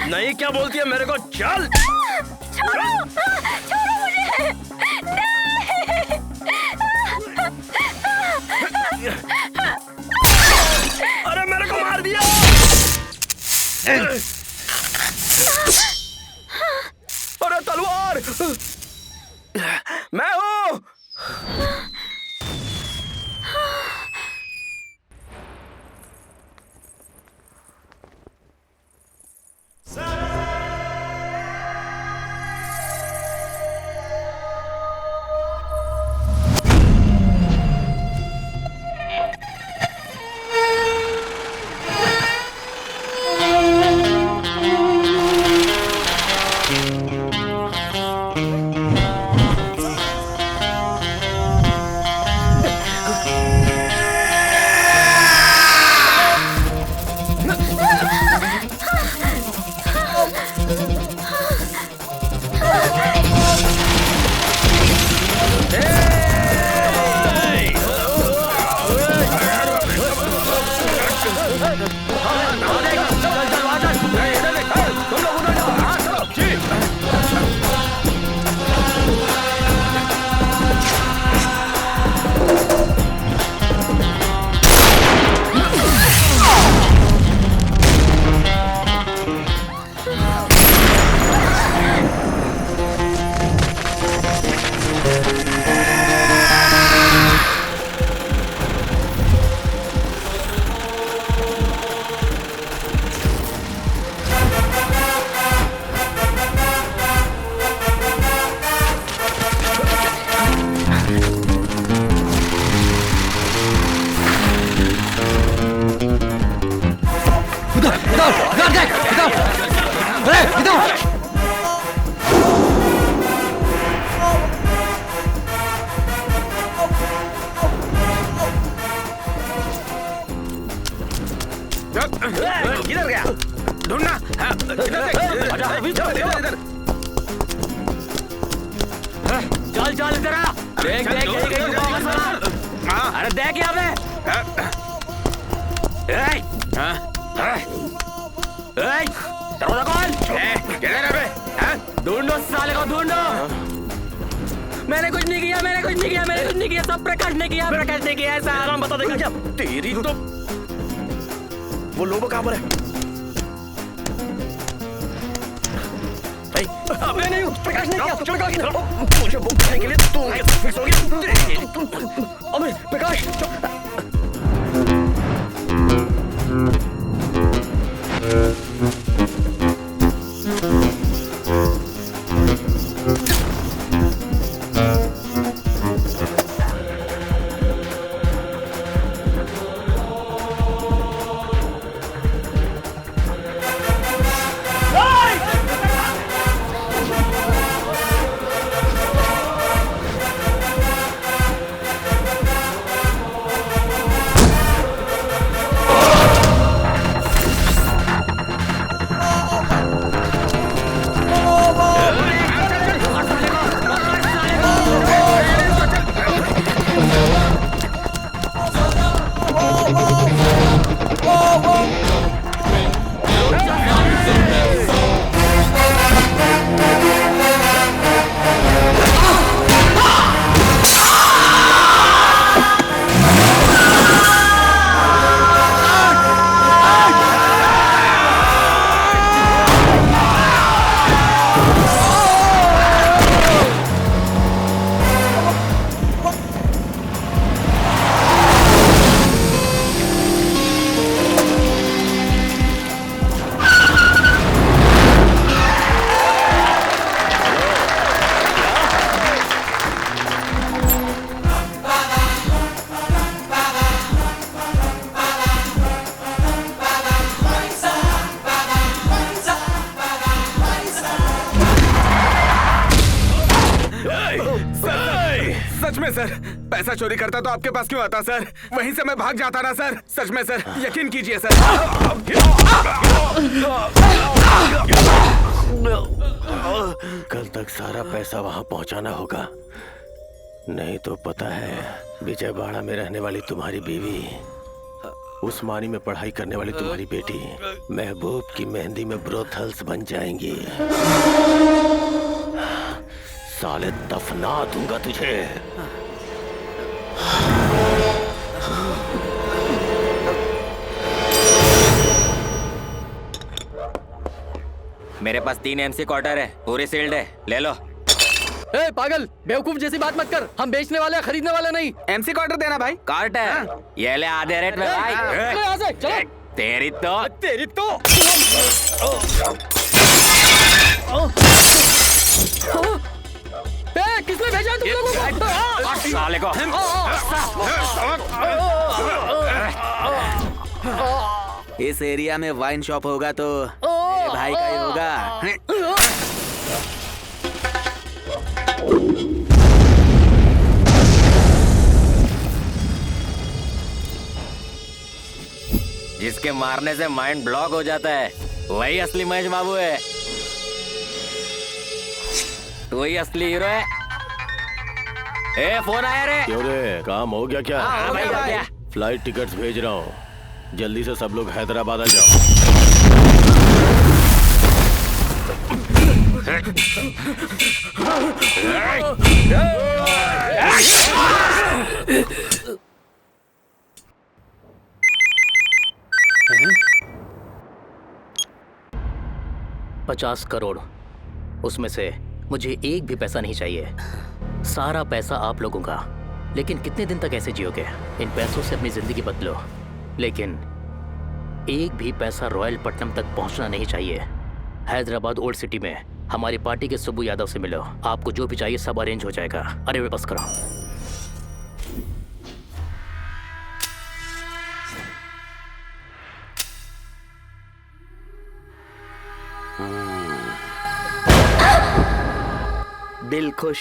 नहीं क्या बोलती है मेरे को? चल छोड़ो, छोड़ो मुझे। अरे मेरे को मार दिया। अरे तलवार, मैं हूँ। चल चल इधर आ। देख देख यही कहीं छुपा होगा साला। अरे देख यहाँ पे। दरवाजा खोल। किधर है बे? ढूंढो साले को ढूंढो। मैंने कुछ नहीं किया, मैंने कुछ नहीं किया, मैंने कुछ नहीं किया, सब प्रकाश ने किया, प्रकाश ने किया। ऐसा आराम बता देगा क्या? तेरी तो वो लोगों कहाँ पर है? मैं नहीं हूँ, प्रकाश ने किया, प्रकाश ने। मुझे बुक करने के लिए तू कैसे फिक्स हो गया? अबे प्रकाश सच में सर, पैसा चोरी करता तो आपके पास क्यों आता सर? वहीं से मैं भाग जाता ना सर। सच में सर, यकीन कीजिए सर। कल तक सारा पैसा वहां पहुंचाना होगा, नहीं तो पता है विजयवाड़ा में रहने वाली तुम्हारी बीवी, उस्मानी में पढ़ाई करने वाली तुम्हारी बेटी महबूब की मेहंदी में ब्रोथल्स बन जाएंगी। साले दफना दूंगा तुझे। मेरे पास 3 MC क्वार्टर है, पूरे सील्ड है, ले लो। ए पागल, बेवकूफ जैसी बात मत कर। हम बेचने वाले हैं, खरीदने वाले नहीं। MC क्वार्टर देना भाई। क्वार्टर ये ले आधे रेट में भाई। यहाँ से चलो। तेरी तो किसने भेजा तुम लोगों को? साले को। इस एरिया में वाइन शॉप होगा तो मेरे भाई का ही होगा। जिसके मारने से माइंड ब्लॉक हो जाता है वही असली महेश बाबू है। तू ही असली हीरो है। ए फोन आया रे। क्यों रे, काम हो गया क्या? हाँ भाई, हो गया। फ्लाइट टिकट्स भेज रहा हूँ, जल्दी से सब लोग हैदराबाद आ जाओ। $50 करोड़, उसमें से मुझे एक भी पैसा नहीं चाहिए। सारा पैसा आप लोगों का। लेकिन कितने दिन तक ऐसे जियोगे? इन पैसों से अपनी जिंदगी बदलो, लेकिन एक भी पैसा रॉयलपट्टनम तक पहुंचना नहीं चाहिए। हैदराबाद ओल्ड सिटी में हमारी पार्टी के सुब्बू यादव से मिलो, आपको जो भी चाहिए सब अरेंज हो जाएगा। अरे वे बस करो। दिल खुश।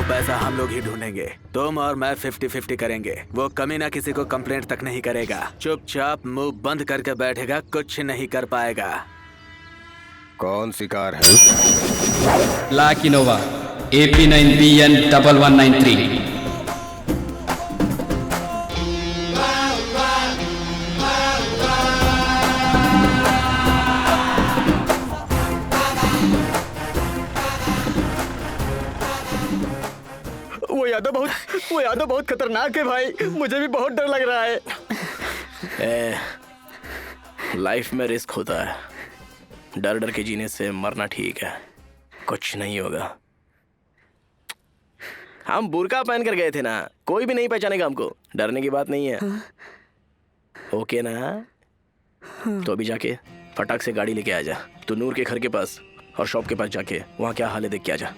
पैसा हम लोग ही ढूंढेंगे। तुम और मैं 50-50 करेंगे। वो कमीना किसी को कंप्लेंट तक नहीं करेगा, चुपचाप मुंह बंद करके बैठेगा, कुछ नहीं कर पाएगा। कौन सी कार है? Black Innova AP9BN 1193। वो यादव बहुत खतरनाक है भाई, मुझे भी बहुत डर लग रहा है। लाइफ में रिस्क होता है, डर डर के जीने से मरना ठीक है, कुछ नहीं होगा। हम बुर्का पहन कर गए थे ना, कोई भी नहीं पहचानेगा हमको, डरने की बात नहीं है। ओके ना? तो अभी जाके फटाक से गाड़ी लेके आ जा, तू नूर के घर के पास और शॉप के पास जाके वहाँ क्या हाल है देख के आ जा।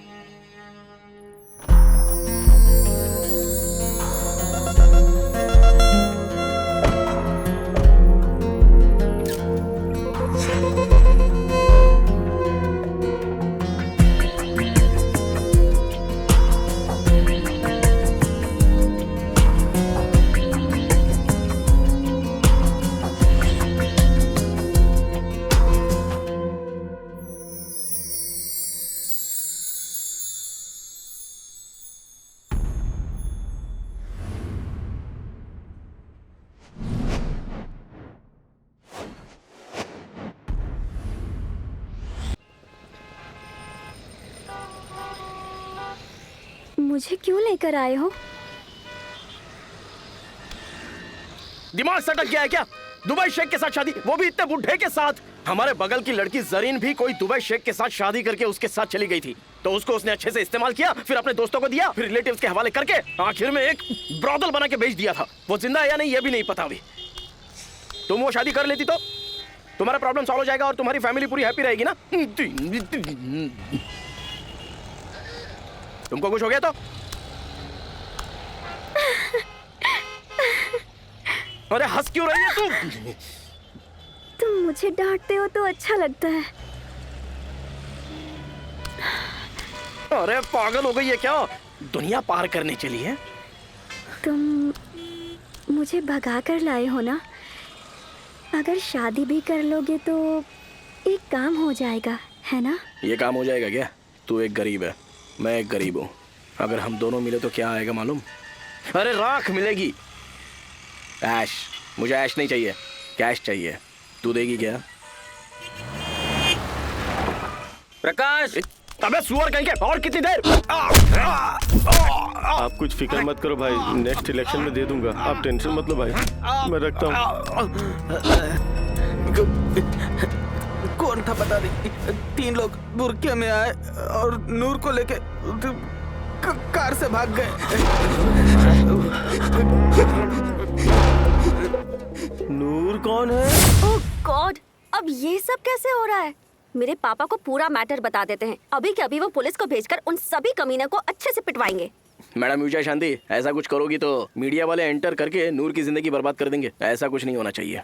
मुझे क्यों लेकर आए हो? दिमाग सटक गया है क्या? दुबई शेख के साथ शादी, वो भी इतने बुढ़े के साथ। हमारे बगल की लड़की जरीन भी कोई दुबई शेख के साथ शादी करके उसके साथ चली गई थी, तो उसको उसने अच्छे से इस्तेमाल किया, फिर अपने दोस्तों को दिया, फिर रिलेटिव्स के हवाले करके आखिर में एक ब्रॉदल बना के बेच दिया था। वो जिंदा है या नहीं ये भी नहीं पता अभी। तुम वो शादी कर लेती तो तुम्हारा प्रॉब्लम सॉल्व हो जाएगा और तुम्हारी फैमिली पूरी हैप्पी रहेगी ना। तुमको कुछ हो गया तो? अरे हंस क्यों रही है तू? तुम मुझे डांटते हो तो अच्छा लगता है। अरे पागल हो गई है क्या? दुनिया पार करने चली है। तुम मुझे भगा कर लाए हो ना? अगर शादी भी कर लोगे तो एक काम हो जाएगा, है ना? ये काम हो जाएगा क्या? तू एक गरीब है, मैं एक गरीब हूँ। अगर हम दोनों मिले तो क्या आएगा मालूम? अरे राख मिलेगी। ऐश। मुझे ऐश नहीं चाहिए, कैश चाहिए। तू देगी क्या? प्रकाश! अबे सुअर कहीं के, और कितनी देर? आप कुछ फिक्र मत करो भाई, नेक्स्ट इलेक्शन में दे दूंगा, आप टेंशन मत लो भाई, मैं रखता हूँ। कौन था पता नहीं, 3 लोग बुरके में आए और नूर को लेके कार से भाग गए। नूर कौन है? ओह गॉड, अब ये सब कैसे हो रहा है? मेरे पापा को पूरा मैटर बता देते हैं, अभी के अभी वो पुलिस को भेजकर उन सभी कमीने को अच्छे से पिटवाएंगे। मैडम विजय शांति, ऐसा कुछ करोगी तो मीडिया वाले एंटर करके नूर की जिंदगी बर्बाद कर देंगे। ऐसा कुछ नहीं होना चाहिए,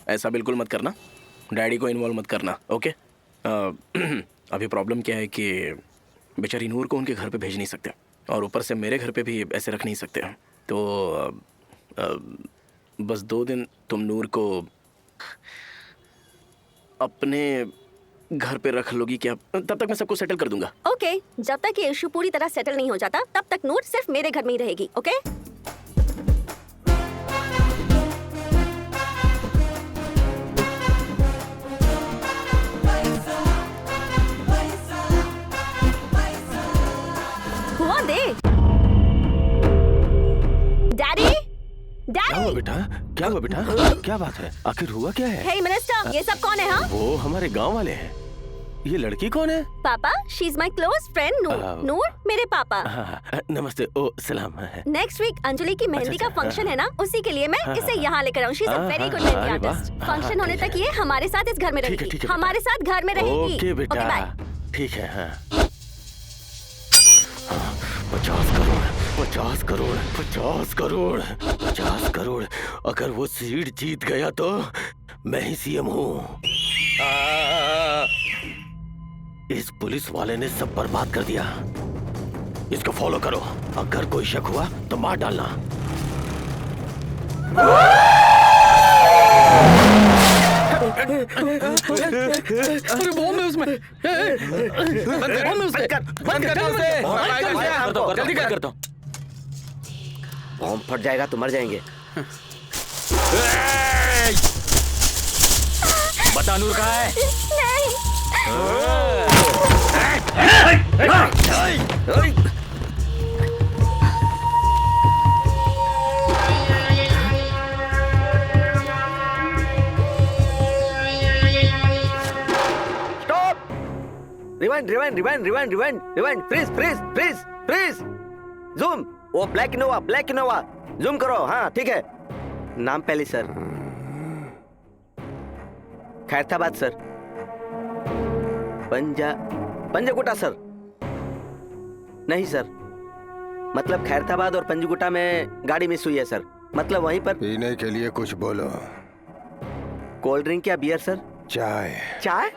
ऐसा बिल्कुल मत करना। डैडी को इन्वॉल्व मत करना, ओके? अभी प्रॉब्लम क्या है कि बेचारी नूर को उनके घर पे भेज नहीं सकते, और ऊपर से मेरे घर पे भी ऐसे रख नहीं सकते। तो बस 2 दिन तुम नूर को अपने घर पे रख लोगी क्या? तब तक मैं सब कुछ सेटल कर दूंगा। ओके, जब तक ये इशू पूरी तरह सेटल नहीं हो जाता तब तक नूर सिर्फ मेरे घर में ही रहेगी, ओके? हुआ दे। डैडी, क्या हुआ डैडी। बेटा? क्या हुआ बेटा? क्या बात है? आखिर हुआ क्या है? हे मिनिस्टर, ये सब कौन है? हाँ, वो हमारे गांव वाले हैं। ये लड़की कौन है? पापा, she is my close friend Noor. Noor मेरे पापा। नमस्ते। ओ सलाम। नेक्स्ट वीक अंजलि की मेहंदी का फंक्शन है ना, उसी के लिए मैं इसे यहाँ लेकर आऊँ। She is a very good mehndi artist. Function होने तक ये हमारे साथ इस घर में रहेगी, हमारे साथ घर में रहेगी। ओके बेटा, बाय। ठीक है। हाँ 50 करोड़, 50 करोड़, 50 करोड़, 50 करोड़। अगर वो सीट जीत गया तो मैं ही सीएम हूँ। इस पुलिस वाले ने सब बर्बाद कर दिया। इसको फॉलो करो। अगर कोई शक हुआ तो मार डालना। अरे बॉम्ब है उसमें। बंद कर उसे। जल्दी कर करता हूँ। बॉम्ब फट जाएगा तो मर जाएंगे। बता नूर कहाँ है? Rewind rewind rewind rewind rewind rewind freeze freeze freeze freeze zoom. वो ब्लैक इनोवा जूम करो। हाँ ठीक है। नाम पहले सर। खैरताबाद सर। पंजगुटा सर। नहीं सर, मतलब खैरताबाद और पंजगुटा में गाड़ी मिस हुई है सर। मतलब वहीं पर। पीने के लिए कुछ बोलो। कोल्ड ड्रिंक या बियर सर? चाय। चाय?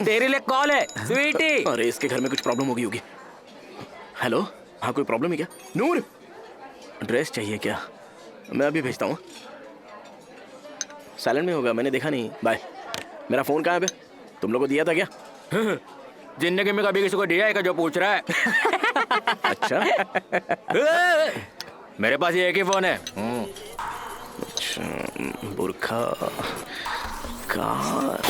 तेरे लिए कॉल है स्वीटी। अरे इसके घर में कुछ प्रॉब्लम होगी। हेलो, हाँ कोई प्रॉब्लम है क्या? नूर, ड्रेस चाहिए क्या? मैं अभी भेजता हूँ। साइलेंट में होगा, मैंने देखा नहीं। बाय। मेरा फोन कहाँ है बे? तुम लोगों को दिया था क्या? जिंदगी में कभी किसी को दिया है क्या जो पूछ रहा है? अच्छा। मेरे पास ये एक ही फोन है। अच्छा, बुरखा कार।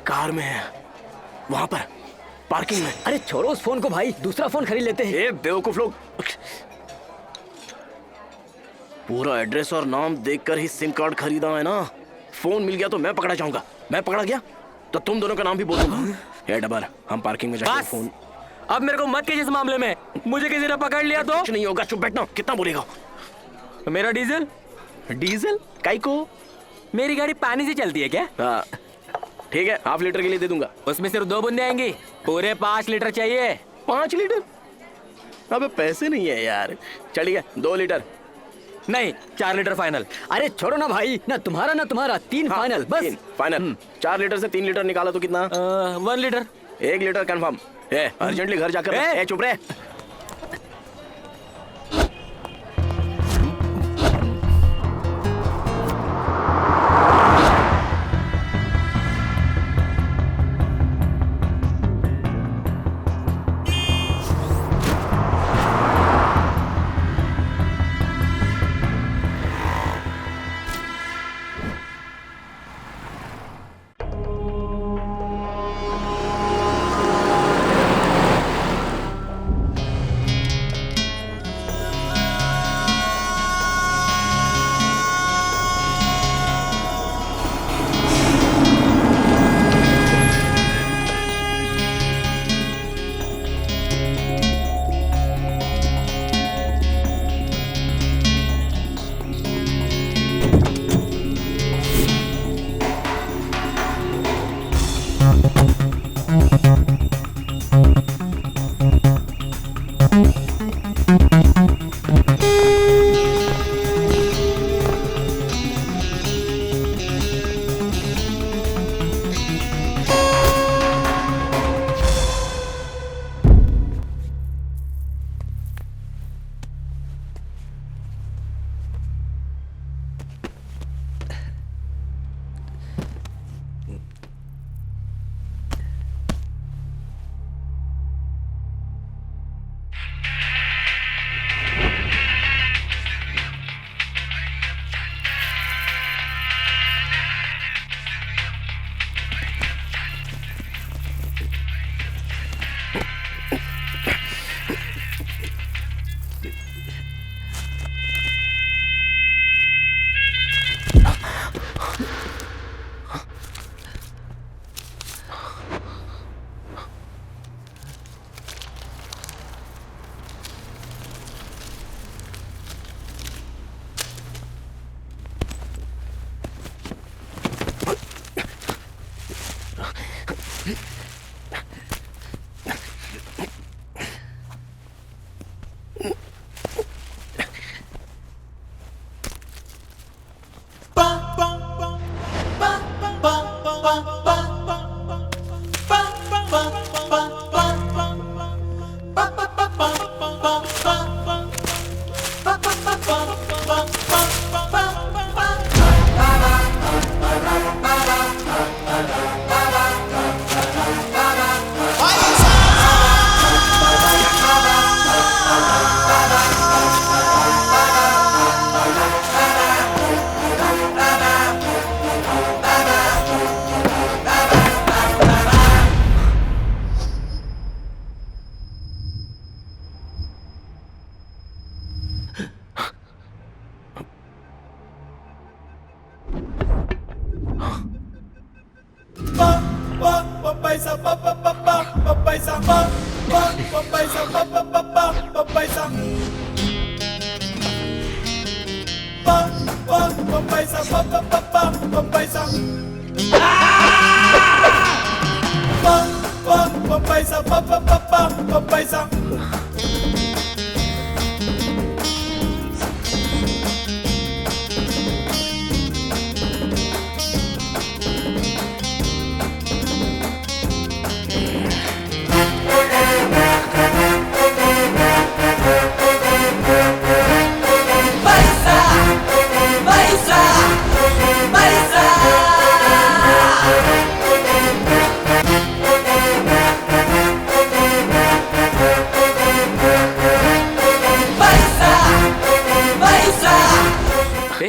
कार में है, वहां पर पार्किंग में। अरे छोड़ो उस फोन को भाई, दूसरा फोन खरीद लेते हैं। ए बेवकूफ लोग, पूरा एड्रेस और नाम देखकर ही सिम कार्ड खरीदा है ना। फोन मिल गया तो मैं पकड़ा जाऊंगा, मैं पकड़ा गया तो तुम दोनों का नाम भी बोल दूंगा। ए डबर, हम पार्किंग में जाकर फोन। अब मेरे को मत कीजिए इस मामले में। मुझे किसी ने पकड़ लिया तो कुछ नहीं होगा, चुप बैठना। कितना बोलेगा? मेरा डीजल? डीजल काई को? मेरी गाड़ी पानी से चलती है क्या? हाँ ठीक है, ½ लीटर के लिए दे दूंगा। उसमें सिर्फ 2 बूंदे आएंगी। पूरे 5 लीटर चाहिए। 5 लीटर? अबे पैसे नहीं है यार। चलिए 2 लीटर। नहीं, 4 लीटर फाइनल। अरे छोड़ो ना भाई, ना तुम्हारा ना तुम्हारा, 3 फाइनल बस। 3 फाइनल। 4 लीटर से 3 लीटर निकाला तो कितना? 1 लीटर। 1 litre confirm. अर्जेंटली घर जाकर। चुप रहे।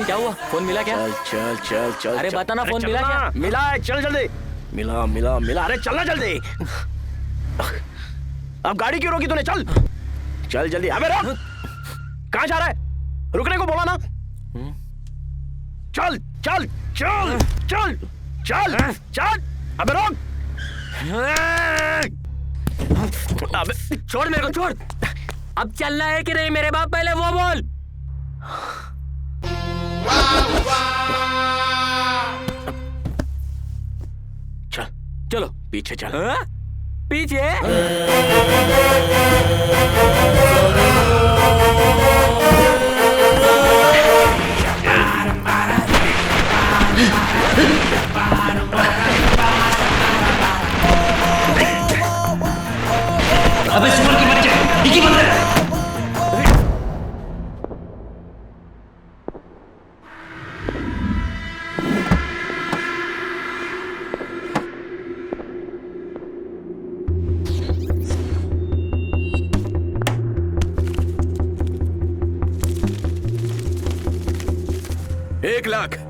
क्या हुआ? फोन मिला क्या? चल चल चल। अरे बता ना, फोन मिला क्या? मिला है, चल जल्दी। मिला मिला मिला। अरे चलना जल्दी। अब गाड़ी क्यों रोकी तूने? चल चल जल्दी। अबे रुक, कहाँ जा रहा है? रुकने को बोला ना। चल चल चल चल चल चल। अबे रुक। अबे छोड़ मेरे को, छोड़। अब चलना है कि नहीं मेरे बाप? पहले वो बोल। चल चलो पीछे चल। पीछे? अबे सुअर के बच्चे, डिक्की बंद कर।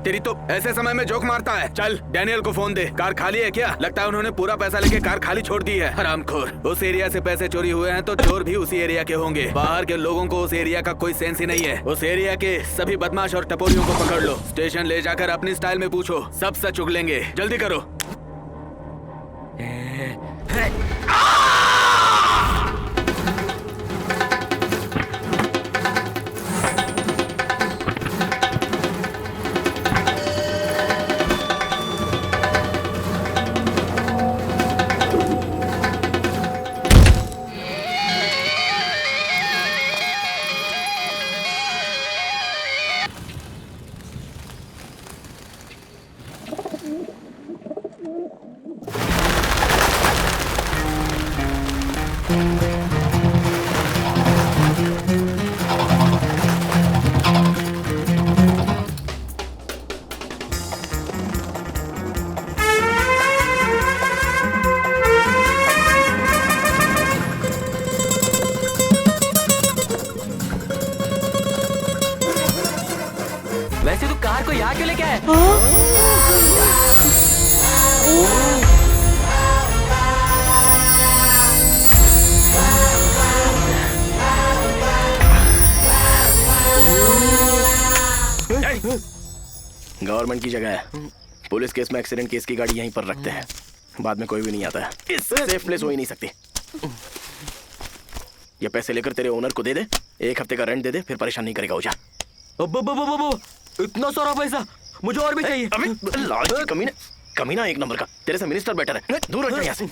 तेरी तो ऐसे समय में जोक मारता है। चल डैनियल को फोन दे। कार खाली है क्या? लगता है उन्होंने पूरा पैसा लेके कार खाली छोड़ दी है। हरामखोर। उस एरिया से पैसे चोरी हुए हैं तो चोर भी उसी एरिया के होंगे। बाहर के लोगों को उस एरिया का कोई सेंस ही नहीं है। उस एरिया के सभी बदमाश और टपोरियों को पकड़ लो। स्टेशन ले जाकर अपनी स्टाइल में पूछो, सब सच उगलेंगे। जल्दी करो। वैसे तू कार को यहाँ क्यों लेके आया? गवर्नमेंट की जगह है। पुलिस केस में एक्सीडेंट केस की गाड़ी यहीं पर रखते हैं। बाद में कोई भी नहीं आता है। इससे सेफ प्लेस हो ही नहीं सकती। ये पैसे लेकर तेरे ओनर को दे दे। 1 हफ्ते का रेंट दे दे, फिर परेशान नहीं करेगा। हो जा। इतना सारा पैसा मुझे और भी चाहिए। अबे लालची कमीने, कमीना एक नंबर का, तेरे से मिनिस्टर बेटर है, दूर हट जा यहाँ से।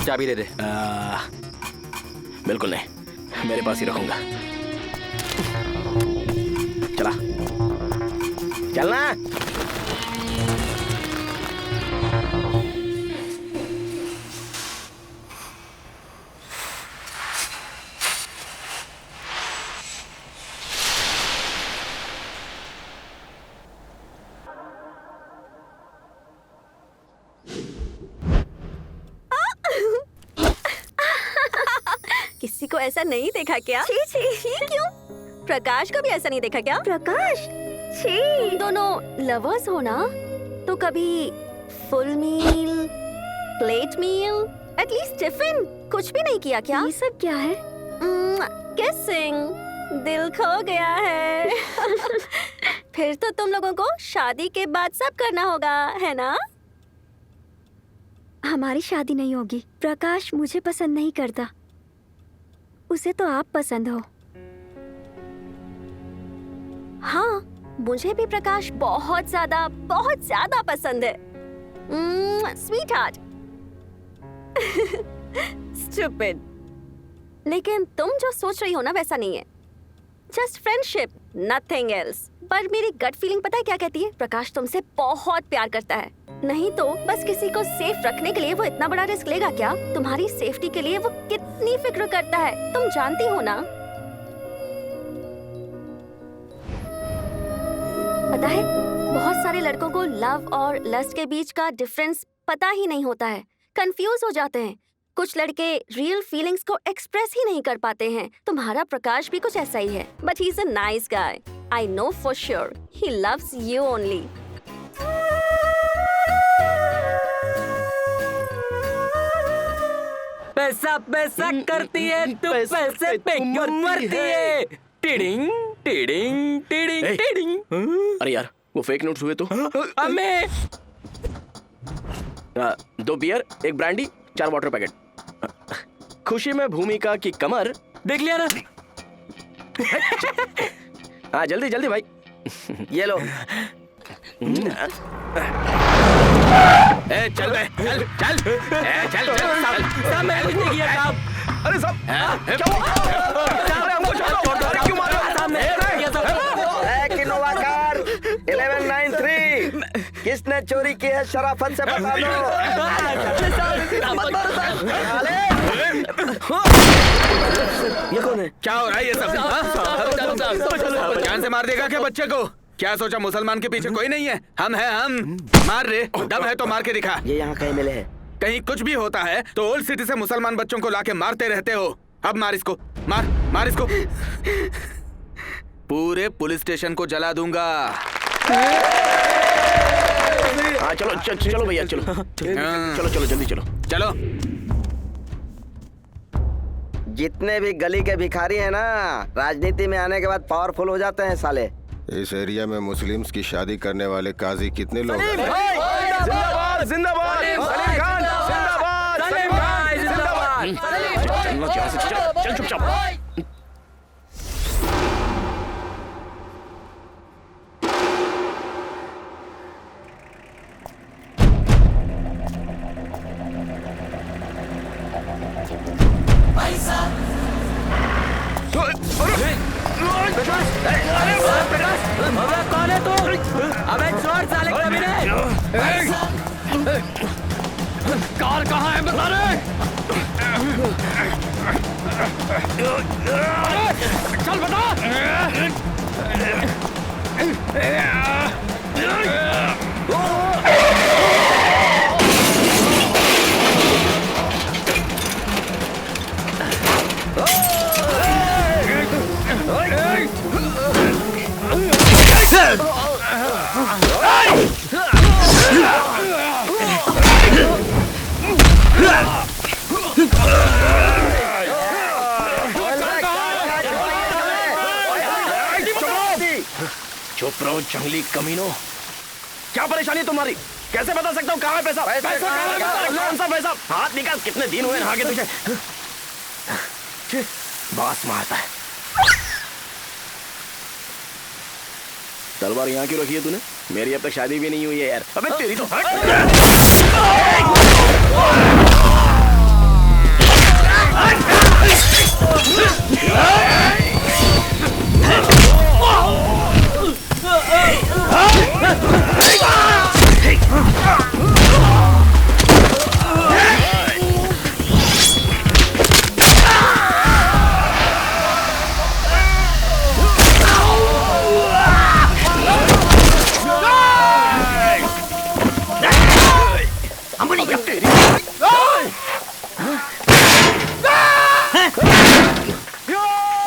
चाबी दे दे। बिल्कुल नहीं, मेरे पास ही रखूंगा। चला चलना। किसी को ऐसा नहीं देखा क्या? छी छी क्यों? प्रकाश को भी ऐसा नहीं देखा क्या? प्रकाश, छी। दोनों लवर्स हो ना, तो कभी फुल मील, प्लेट मील, एटलीस्ट टिफिन कुछ भी नहीं किया क्या? ये सब क्या है? किसिंग, दिल खो गया है। फिर तो तुम लोगों को शादी के बाद सब करना होगा, है ना? हमारी शादी नहीं होगी। प्रकाश मुझे पसंद नहीं करता, उसे तो आप पसंद हो। हाँ, मुझे भी प्रकाश बहुत ज्यादा पसंद है। Sweet heart. स्टूपिड। लेकिन तुम जो सोच रही हो ना वैसा नहीं है। Just friendship, nothing else. पर मेरी गट फीलिंग पता है क्या कहती है? प्रकाश तुमसे बहुत प्यार करता है। नहीं तो बस किसी को सेफ रखने के लिए वो इतना बड़ा रिस्क लेगा क्या? तुम्हारी सेफ्टी के लिए वो कितनी फिक्र करता है, तुम जानती हो ना? पता है, बहुत सारे लड़कों को लव और लस्ट के बीच का डिफरेंस पता ही नहीं होता है, कंफ्यूज हो जाते हैं। कुछ लड़के रियल फीलिंग्स को एक्सप्रेस ही नहीं कर पाते हैं। तुम्हारा प्रकाश भी कुछ ऐसा ही है, but he is a nice guy. I know for sure he loves you only. पैसा पैसा करती है तू, पैसे पे क्यों मरती है? Tiding tiding tiding tiding. अरे यार, वो फेक नोट्स हुए तो? हमें 2 बियर, 1 ब्रांडी, 4 वाटर पैकेट। खुशी में भूमिका की कमर। देख लिया ना? हाँ जल्दी जल्दी भाई। ये लो। ए चल बे, चल चल, ए चल चल। साहब मैं कुछ नहीं किया साहब। अरे सब क्या हुआ? अरे हमको छोड़ दो, अरे क्यों मार रहे हो? साहब मैं कुछ नहीं किया साहब। इनोवा कार 1193 किसने चोरी की है? शराफत से बता दो। ये कौन है? क्या हो रहा है ये सब? जान से मार देगा क्या बच्चे को? क्या सोचा मुसलमान के पीछे कोई नहीं है? हम हैं हम। मार रे, दम है तो मार के दिखा। ये यहाँ कहीं मिले हैं। कहीं कुछ भी होता है तो ओल्ड सिटी से मुसलमान बच्चों को लाके मारते रहते हो। अब मार इसको, मार मार इसको। पूरे पुलिस स्टेशन को जला दूंगा। हाँ चलो चलो भैया चलो चलो चलो जल्दी चलो चलो। जितने भी गली के भिखारी हैं ना, राजनीति में आने के बाद पावरफुल हो जाते हैं साले। इस एरिया में मुस्लिम्स की शादी करने वाले काजी कितने लोग हैं? जिंदाबाद जिंदाबाद सलीम खान जिंदाबाद सलीम भाई जिंदाबाद। चल चुपचाप। कौन है तू? अबे छोड़ साले कमीने। कार कहाँ है बता रहे? चल बता। चुप रहो जंगली कमीनों। क्या परेशानी है तुम्हारी? कैसे बता सकता हूँ कहाँ है पैसा? पैसा कहाँ है? कौन सा पैसा? हाथ निकाल, कितने दिन हुए नहा के तुझे? बॉस मारता है। तलवार यहाँ क्यों रखी है तूने? मेरी अब तक शादी भी नहीं हुई है यार। अबे तेरी तो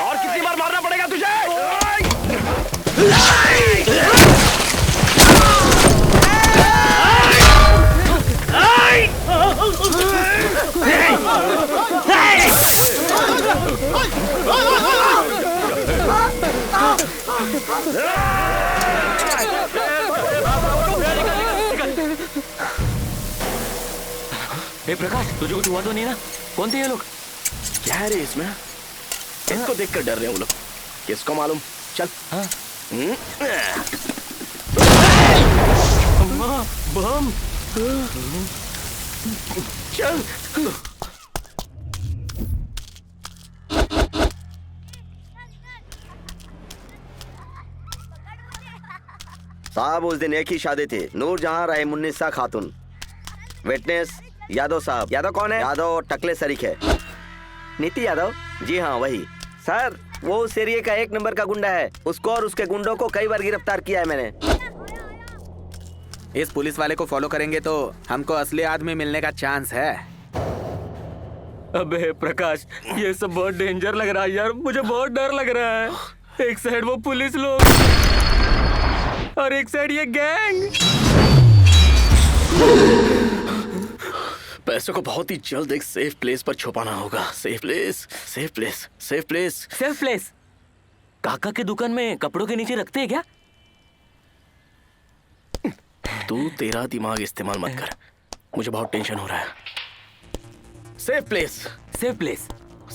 और कितनी बार मारना पड़ेगा तुझे? ए प्रकाश, तुझे कुछ हुआ तो नहीं ना? कौन थे ये लोग? क्या है रे इसमें? इनको देखकर डर रहे हैं वो लोग। किसको मालूम? चल। हाँ। बम। चल। साहब उस दिन एक ही शादी थी, नूरजहां रहीमुन्निसा खातून। विटनेस यादव साहब। यादव कौन है? यादव टकले शरीक है। नीति यादव? जी हाँ वही। सर वो उस एरिया का 1 नंबर का गुंडा है। उसको और उसके गुंडों को कई बार गिरफ्तार किया है मैंने। इस पुलिस वाले को फॉलो करेंगे तो हमको असली आदमी मिलने का चांस है। अबे प्रकाश, ये सब बहुत डेंजर लग रहा है यार। मुझे बहुत डर लग रहा है। एक साइड वो पुलिस लोग और एक साइड ये गैंग। पैसों को बहुत ही जल्द एक सेफ प्लेस पर छुपाना होगा। Safe place, safe place, safe place, safe place. काका की दुकान में कपड़ों के नीचे रखते हैं क्या? तू तेरा दिमाग इस्तेमाल मत कर, मुझे बहुत टेंशन हो रहा है। Safe place, safe place,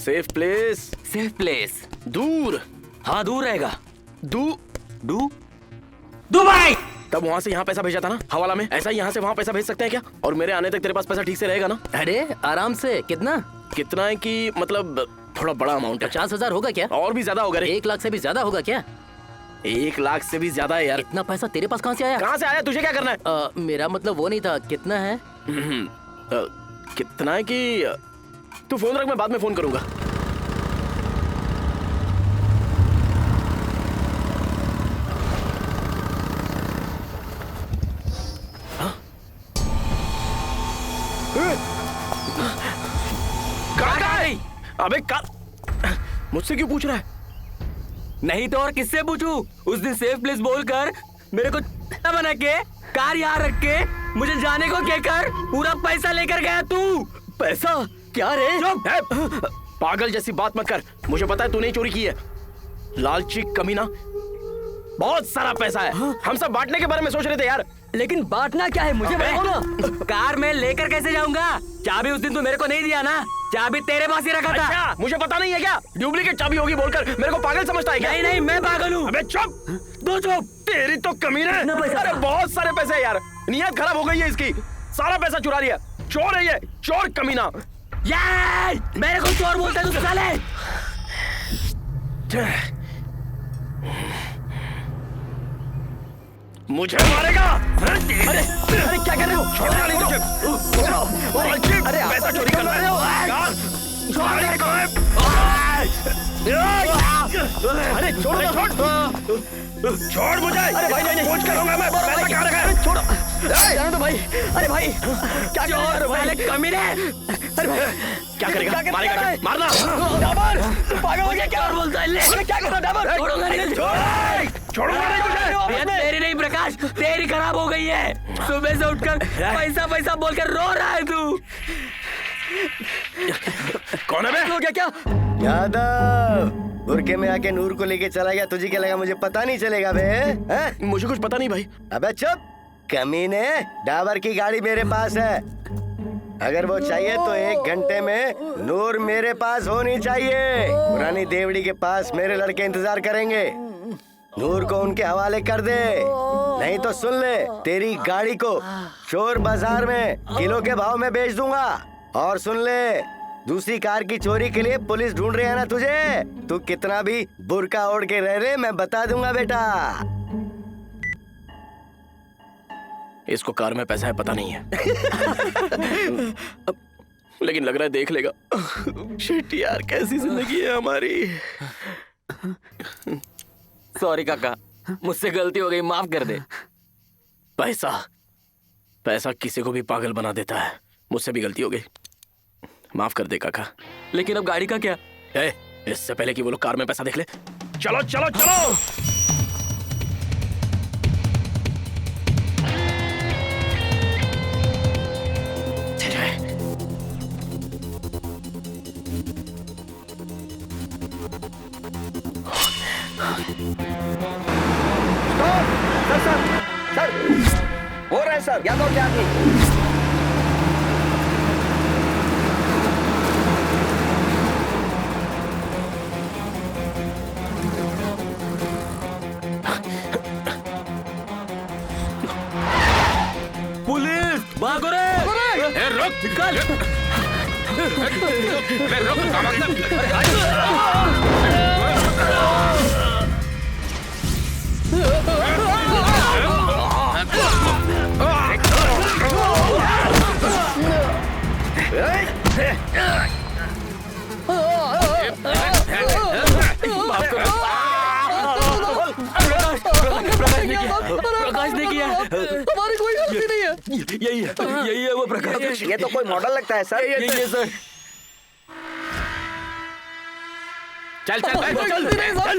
safe place, safe place. दूर। हाँ दूर रहेगा। दुबई। तब वहाँ से यहाँ पैसा भेजा था ना हवाला में, ऐसा ही यहाँ से वहाँ पैसा भेज सकते हैं क्या? और मेरे आने तक तेरे पास पैसा ठीक से रहेगा ना? अरे आराम से। कितना कितना है कि मतलब थोड़ा बड़ा अमाउंट है। 50,000 होगा क्या? और भी ज्यादा होगा रे। 1 लाख से भी ज्यादा होगा क्या? 1 लाख से भी ज्यादा है यार। इतना पैसा तेरे पास कहाँ से आया? कहाँ से आया? तुझे क्या करना है? मेरा मतलब वो नहीं था। कितना है? कितना है कि तू फोन रख, मैं बाद में फोन करूंगा। अबे मुझसे क्यों पूछ रहा है? नहीं तो और किससे पूछूं? उस दिन सेफ प्लेस बोलकर मेरे को बना के कार यहाँ रख के मुझे जाने को कहकर पूरा पैसा लेकर गया तू। पैसा? क्या रे? पागल जैसी बात मत कर। मुझे पता है तूने चोरी की है। लालची कमीना। बहुत सारा पैसा है। हम सब बांटने के बारे में सोच रहे थे यार। लेकिन बांटना क्या है मुझे बताओ ना। कार में लेकर कैसे जाऊंगा? चाबी उस दिन तू मेरे को नहीं दिया ना। चाबी तेरे पास ही रखा था। अच्छा, मुझे पता नहीं है क्या? डुप्लीकेट चाबी होगी बोलकर मेरे को पागल समझता है क्या? नहीं नहीं, मैं पागल हूँ। अबे चुप, दो चुप। तेरी तो कमीना है। अरे बहुत सारे पैसे यार, नियत खराब हो गई है इसकी। सारा पैसा चुरा लिया। चोर है ये, चोर कमीना। यार मेरे को चोर बोलता है तू साले। मुझे मारेगा? अरे अरे क्या कर रहे हो? छोड़ना नहीं तुझे। अरे पैसा चोरी कर रहे हो? अरे छोड़ छोड़ मुझे। अरे भाई नहीं पूछ करूंगा मैं। पैसा कहाँ रखा है? छोड़ो जाने दो भाई। अरे भाई क्या कर रहे हो भाई? कमीने। अरे भाई क्या करेगा? मारेगा क्या? मारना। डाबर पागल हो गया क्या? बोलता है ले। क्या कर रहा डाबर? छोड़ूंगा नहीं। छोड़ूंगा नहीं तुझे। तेरी नहीं प्रकाश, तेरी खराब हो गई है। सुबह से उठकर पैसा पैसा बोलकर रो रहा है तू। कौन है बे? हो गया क्या? यादव बुरके में आके नूर को लेके चला गया। तुझे क्या लगा मुझे पता नहीं चलेगा बे? मुझे कुछ पता नहीं भाई। अबे चुप, कमीने, डाबर की गाड़ी मेरे पास है। अगर वो चाहिए तो 1 घंटे में नूर मेरे पास होनी चाहिए। पुरानी देवड़ी के पास मेरे लड़के इंतजार करेंगे। नूर को उनके हवाले कर दे, नहीं तो सुन ले, तेरी गाड़ी को चोर बाजार में किलो के भाव में बेच दूंगा। और सुन ले, दूसरी कार की चोरी के लिए पुलिस ढूंढ रही है ना तुझे, तू कितना भी बुर्का ओढ़ के रह मैं बता दूंगा बेटा। इसको कार में पैसा है पता नहीं है। लेकिन लग रहा है देख लेगा। शिट यार, कैसी जिंदगी है हमारी। सॉरी काका, मुझसे गलती हो गई, माफ कर दे। पैसा किसी को भी पागल बना देता है। मुझसे भी गलती हो गई, माफ कर दे काका। लेकिन अब गाड़ी का क्या? इससे पहले कि वो लोग कार में पैसा देख ले, चलो चलो चलो। सर हो रहा है सर, यादव के आदमी। पुलिस भागो रे! रुक, निकाल! प्रकाश ने किया। हमारी कोई गलती नहीं है। यही है वो प्रकाश। ये तो कोई मॉडल लगता है सर। यही है सर। चल चल चल चल चल।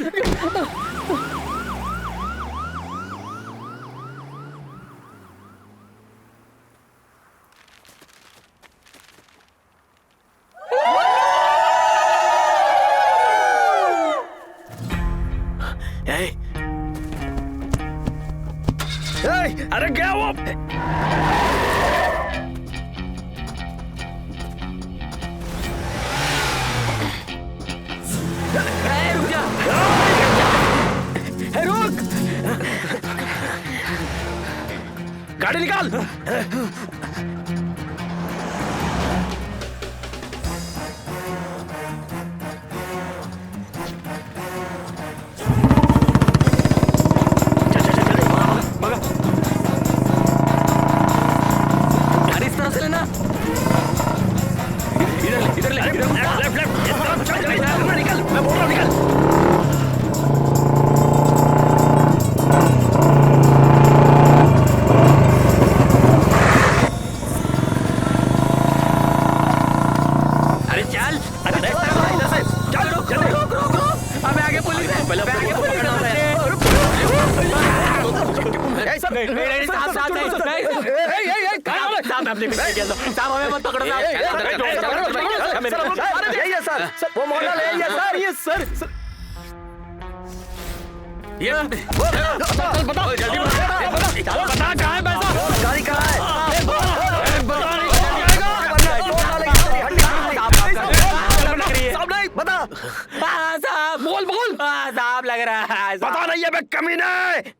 अरे क्या वो? रुक! गाड़ी निकाल! साहब हमें मत पकड़ो साहब। यही है सर, वो मॉडल है ये सर। ये सर ये बताओ जल्दी बता कहाँ है पैसा? गाड़ी कहाँ है? बता। साहब बोल बोल। साहब लग रहा है। पता नहीं है, मैं कमीना है।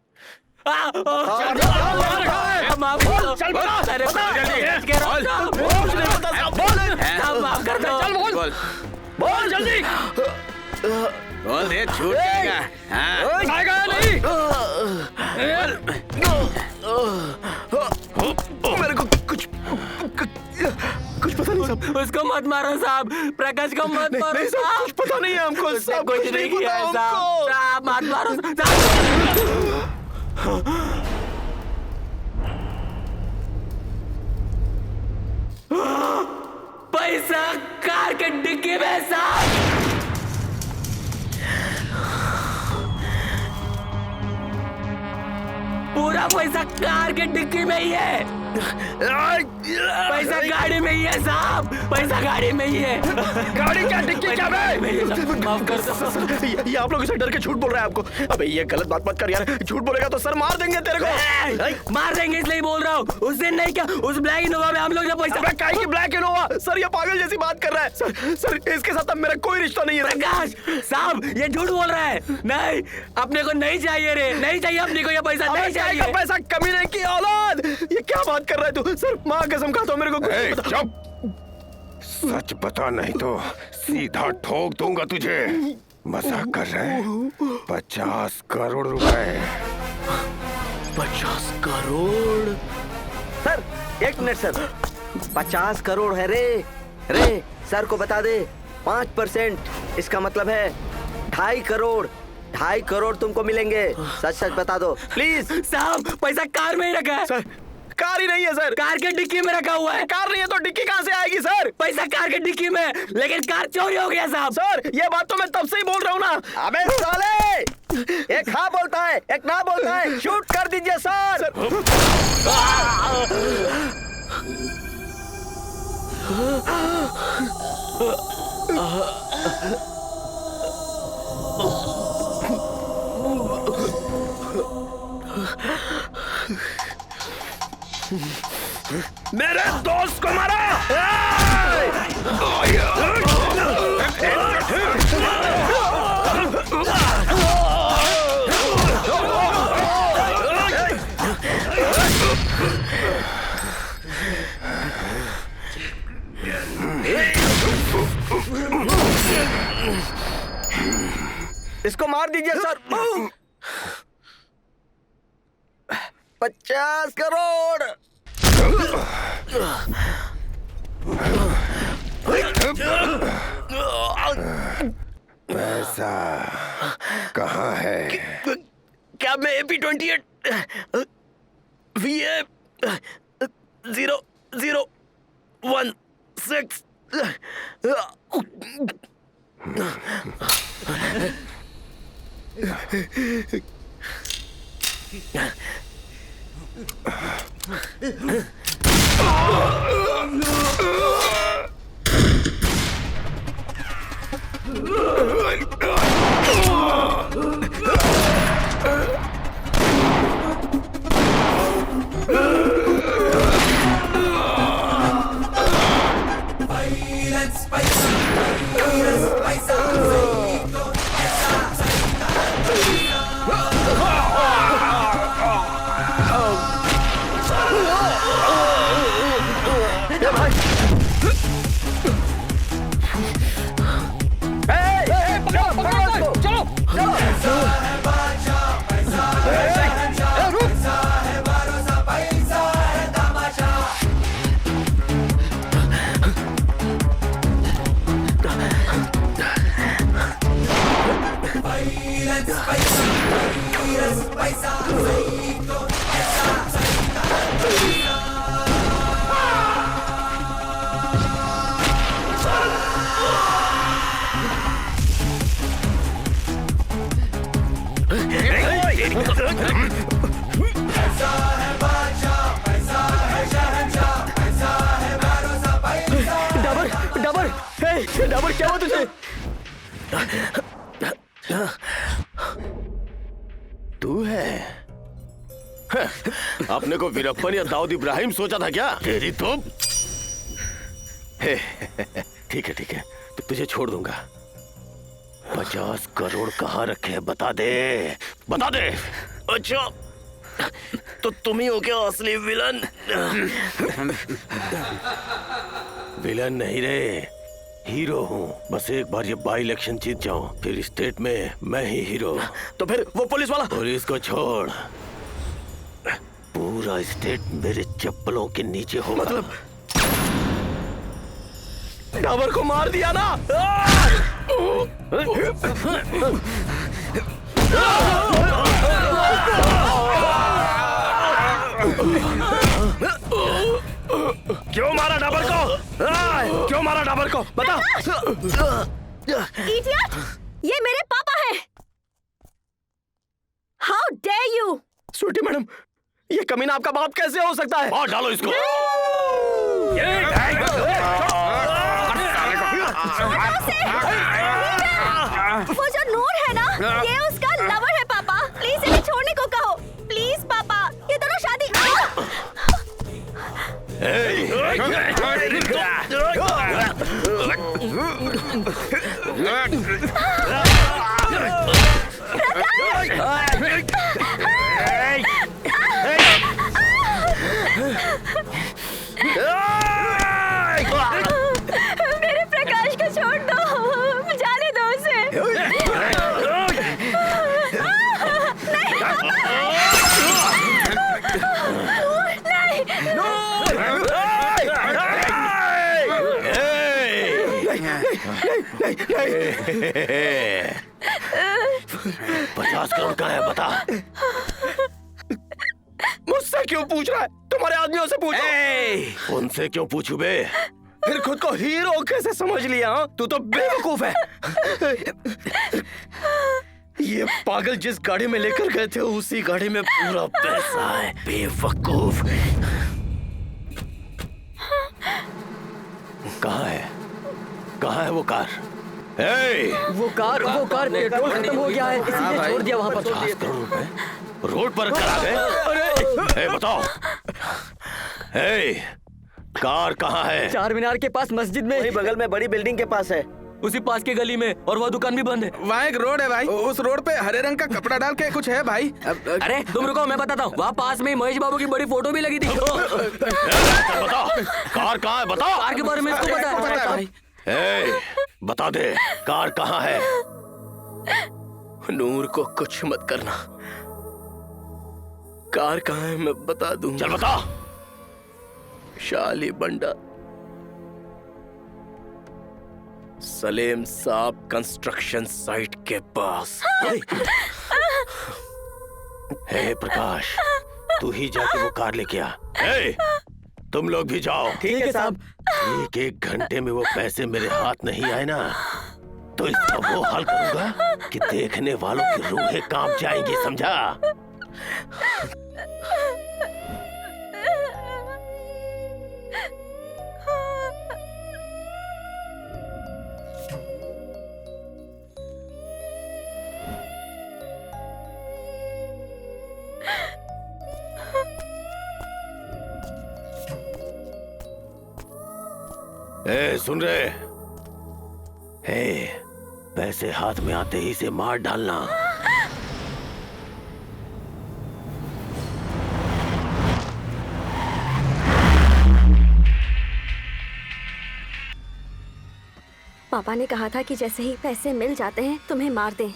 माफ कर दो। चल बोल बोल जल्दी बोल दे, छूट जाएगा। आएगा नहीं। मेरे को कुछ पता नहीं साहब। उसको मत मारो साहब, प्रकाश को मत मारो साहब। कुछ पता नहीं है हमको साहब, कुछ नहीं किया है साहब। साहब मत मारो साहब। पैसा कार के डिक्की में साहब। पूरा पैसा कार के डिक्की में ही है। पैसा गाड़ी में ही है साहब, पैसा गाड़ी में ही है। गाड़ी क्या डिक्की क्या गाड़ी में ही है साहब, माफ कर दो। ये आप लोगों से डर के झूठ बोल रहा है आपको। अबे ये गलत बात मत कर यार, झूठ बोलेगा तो सर मार देंगे तेरे को। मार देंगे इसलिए बोल रहा हूँ। उस दिन नहीं क्या, उस ब्लैक इनोवा में हम लोग ने पैसा। अबे काहे की ब्लैक इनोवा? सर ये पागल जैसी बात कर रहा है। सर इसके साथ अब मेरा कोई रिश्ता नहीं है। प्रकाश साहब ये झूठ बोल रहा है। नहीं, अपने को नहीं चाहिए रे, नहीं चाहिए अपने को ये पैसा, नहीं चाहिए। पैसा कमीने की औलाद, ये क्या बात कर रहा है तू? सर माँ कसम खाता हूँ मेरे को कुछ पता। चुप, सच बता नहीं तो सीधा ठोक दूंगा तुझे। मजाक कर रहे हैं? 50 करोड़ रुपए। 50 crore? Sir 1 minute sir, 50 crore है रे सर को बता दे। 5% इसका मतलब है 2.5 करोड़। 2.5 करोड़ तुमको मिलेंगे, सच बता दो प्लीज। साहब पैसा कार में ही रखा है। सर कार ही नहीं है सर, कार के डिक्की में रखा हुआ है। कार नहीं है तो डिक्की कहाँ से आएगी सर? पैसा कार के डिक्की में, लेकिन कार चोरी हो गया साहब। सर ये बात तो मैं तब से ही बोल रहा हूँ ना। अबे साले, एक हाँ बोलता है एक ना बोलता है, शूट कर दीजिए सर। मेरे दोस्त को मारा। इसको मार दीजिए सर। 50 करोड़। पैसा कहाँ है? क्या मैं AP28 VA 0016 डाबर क्या हुआ तुझे? तू है? अपने को वीरप्पन या दाऊद इब्राहिम सोचा था क्या? तेरी तो ठीक है तो तुझे छोड़ दूंगा। 50 करोड़ कहाँ रखे हैं बता दे। अच्छा तो तुम ही हो क्या असली विलन? विलन नहीं रे, हीरो हूँ। बस एक बार ये बाई इलेक्शन जीत जाऊं, फिर स्टेट में मैं ही हीरो। तो फिर वो पुलिस वाला? पुलिस को छोड़, पूरा स्टेट मेरे चप्पलों के नीचे होगा। मतलब डाबर को मार दिया ना? क्यों मारा डाबर को? क्यों मारा डाबर को? बता। इडियट! ये मेरे पापा हैं। How dare you! Sweetie madam, ये कमीना आपका बाप कैसे हो सकता है? मार डालो इसको। वो जो नूर है ना, ये उसका लवर है पापा। प्लीज इन्हें छोड़ने को कहो, प्लीज पापा। ये दोनों शादी मेरे प्रकाश को छोड़ दो, जाने दो उसे। $50 करोड़ का है, बता। मुझसे क्यों पूछ रहा है? तुम्हारे आदमियों से पूछो। उनसे क्यों पूछू बे? फिर खुद को हीरो कैसे समझ लिया? तू तो बेवकूफ है। ये पागल जिस गाड़ी में लेकर गए थे उसी गाड़ी में पूरा पैसा है। बेवकूफ। कहाँ है वो कार? वो कार पेट्रोल खत्म हो गया है, इसलिए छोड़ दिया वहाँ पर। 50 करोड़ रुपए रोड पर करा गए। अरे बताओ, कार कहाँ है? चार मीनार के पास मस्जिद में। वही बगल में बड़ी बिल्डिंग के पास है, उसी पास के गली में, और वह दुकान भी बंद है। वहाँ एक रोड है भाई, उस रोड पे हरे रंग का कपड़ा डाल के कुछ है भाई। अरे तुम रुको, मैं बताता हूँ। वहाँ पास में महेश बाबू की बड़ी फोटो भी लगी थी। बताओ कार कहाँ है, बताओ। कार के बारे में इसको पता है। बता दे, कार कहाँ है? नूर को कुछ मत करना। कार कहाँ है मैं बता दूं। चल बता। शाली बंडा, सलेम साहब कंस्ट्रक्शन साइट के पास। हे प्रकाश, तू ही जाके वो कार लेके आ। तुम लोग भी जाओ। ठीक है साहब। एक घंटे में वो पैसे मेरे हाथ नहीं आए ना, तो इसका वो हाल करूंगा कि देखने वालों की रूहें कांप जाएंगी, समझा? सुन रहे? पैसे हाथ में आते ही से मार डालना। पापा ने कहा था कि जैसे ही पैसे मिल जाते हैं तुम्हें मार दें।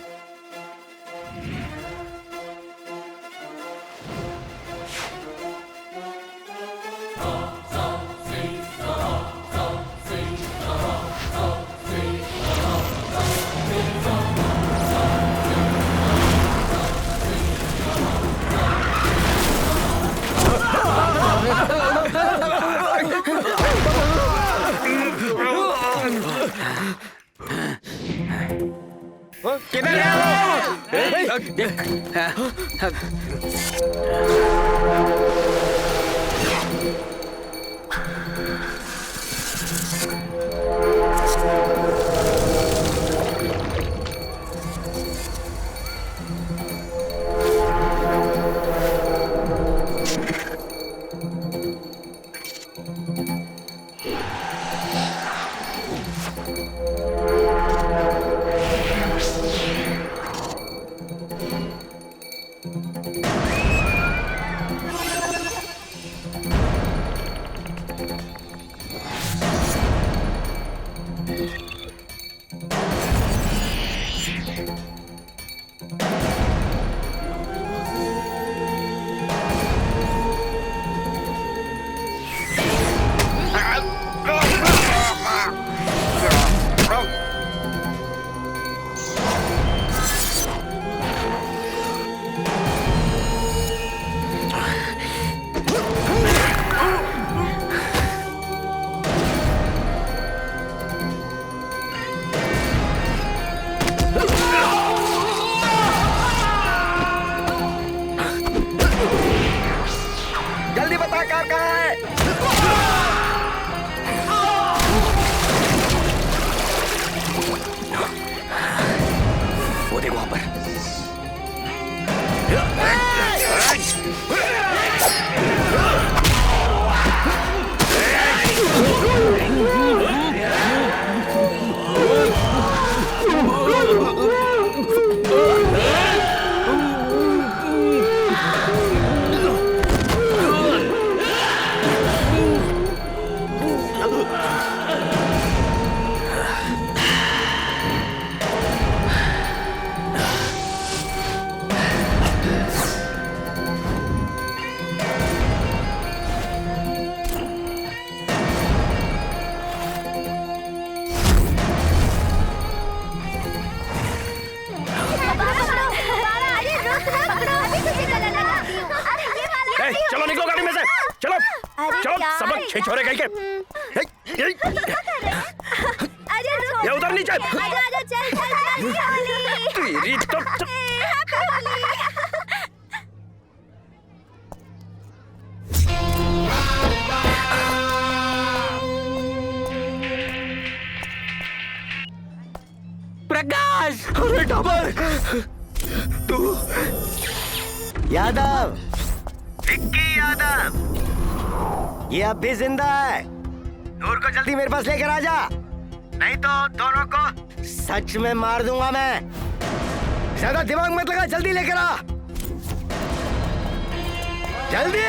चुप, सबक छिछोरे कहीं के। ये उधर नीचे। तेरी तो प्रकाश, अरे डबर, तू यादव, विक्की यादव, ये अब भी जिंदा है। नूर को जल्दी मेरे पास लेकर आ जा, नहीं तो दोनों को सच में मार दूंगा मैं। ज्यादा दिमाग मत लगा, जल्दी लेकर आ, जल्दी।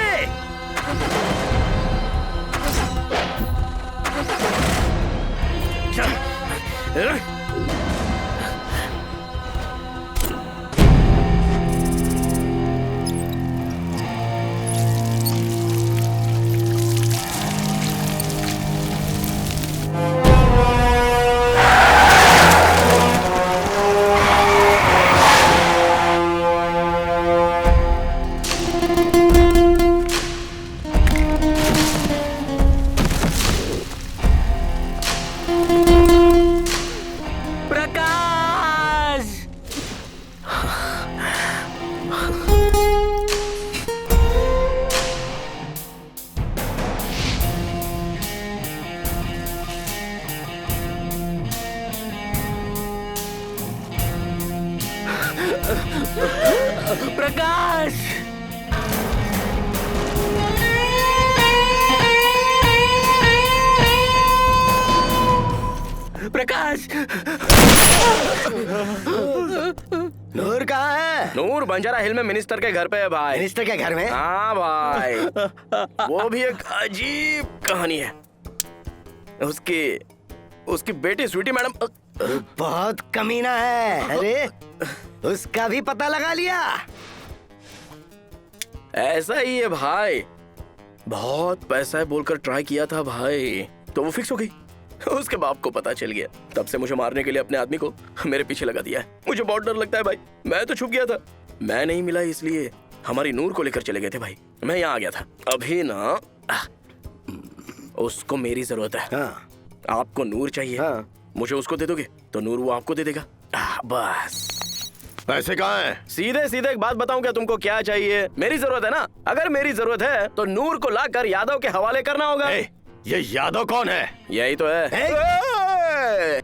प्रकाश, प्रकाश, नूर कहाँ है? नूर बंजारा हिल में मिनिस्टर के घर पे है भाई। मिनिस्टर के घर में? हाँ भाई। वो भी एक अजीब कहानी है। उसकी बेटी स्वीटी मैडम बहुत कमीना है। अरे उसका भी पता लगा लिया? ऐसा ही है भाई, बहुत पैसा है बोलकर ट्राई किया था भाई, तो वो फिक्स हो गई। उसके बाप को पता चल गया, तब से मुझे मारने के लिए अपने आदमी को मेरे पीछे लगा दिया है। मुझे बहुत डर लगता है भाई, मैं तो छुप गया था। मैं नहीं मिला इसलिए हमारी नूर को लेकर चले गए थे भाई। मैं यहाँ आ गया था। अभी ना उसको मेरी जरूरत है। हाँ। आपको नूर चाहिए। हाँ। मुझे उसको दे दोगे तो नूर वो आपको दे देगा। बस। पैसे कहाँ हैं? सीधे सीधे एक बात बताऊं क्या तुमको क्या चाहिए? मेरी जरूरत है ना, अगर मेरी जरूरत है तो नूर को लाकर यादव के हवाले करना होगा। ये यादव कौन है? यही तो है।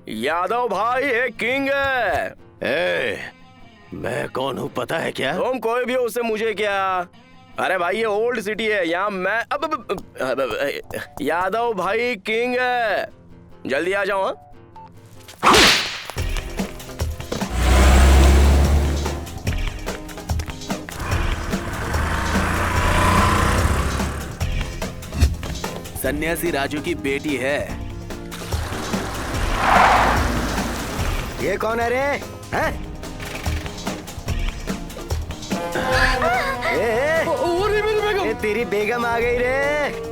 यादव भाई एक किंग है। मैं कौन हूँ पता है क्या? तुम कोई भी हो उससे मुझे क्या। अरे भाई ये ओल्ड सिटी है, यहाँ मैं अब यादव भाई किंग है। जल्दी आ जाओ। सन्यासी राजू की बेटी है। ये कौन है रे? हैं? ये तेरी बेगम आ गई रे।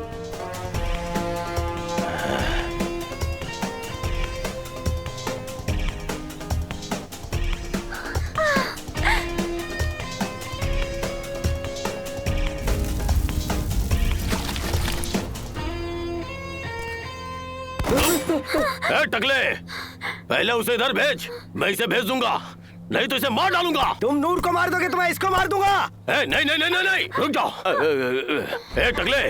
टकले, पहले उसे इधर भेज, मैं इसे भेज दूंगा, नहीं तो इसे मार डालूंगा। तुम नूर को मार दोगे तो मैं इसको मार दूंगा। नहीं नहीं नहीं नहीं नहीं, रुक जाओ। टकले,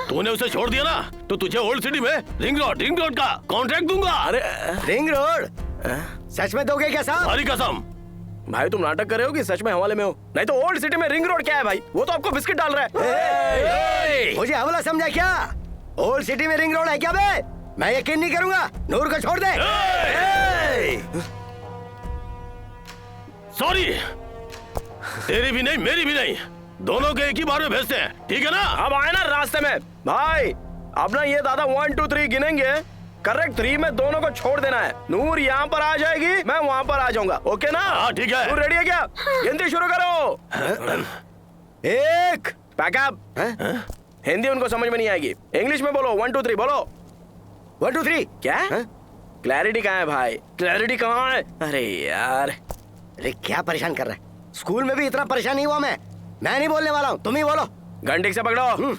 तूने उसे छोड़ दिया ना तो तुझे ओल्ड सिटी में रिंग रोड का कॉन्ट्रैक्ट दूंगा। अरे रिंग रोड? सच में दोगे क्या साहब? हरी कसम। भाई तुम नाटक कर रहे हो कि सच में हवाले में हो? नहीं तो ओल्ड सिटी में रिंग रोड क्या है भाई? वो तो आपको बिस्किट डाल रहा है। मुझे हवाला समझा क्या? ओल्ड सिटी में रिंग रोड है क्या बे? मैं यकीन नहीं करूंगा। नूर को छोड़ दे। सॉरी, तेरी भी नहीं मेरी भी नहीं, दोनों के एक ही बार में भेजते हैं, ठीक है ना? अब आए ना रास्ते में भाई, अब ना ये दादा 1 2 3 गिनेंगे, करेक्ट 3 में दोनों को छोड़ देना है। नूर यहाँ पर आ जाएगी, मैं वहाँ पर आ जाऊंगा। ओके ना? हाँ ठीक है। नूर रेडी है क्या? गिनती शुरू करो। 1 पैकअप। हिंदी उनको समझ में नहीं आएगी, इंग्लिश में बोलो। 1 2 3 बोलो। 1 2 3। क्या? क्लैरिटी कहाँ है भाई? क्लैरिटी कहाँ है? अरे यार, अरे क्या परेशान कर रहा है? स्कूल में भी इतना परेशान नहीं हुआ मैं नहीं बोलने वाला हूँ, तुम ही बोलो। घंटी से पकड़ो।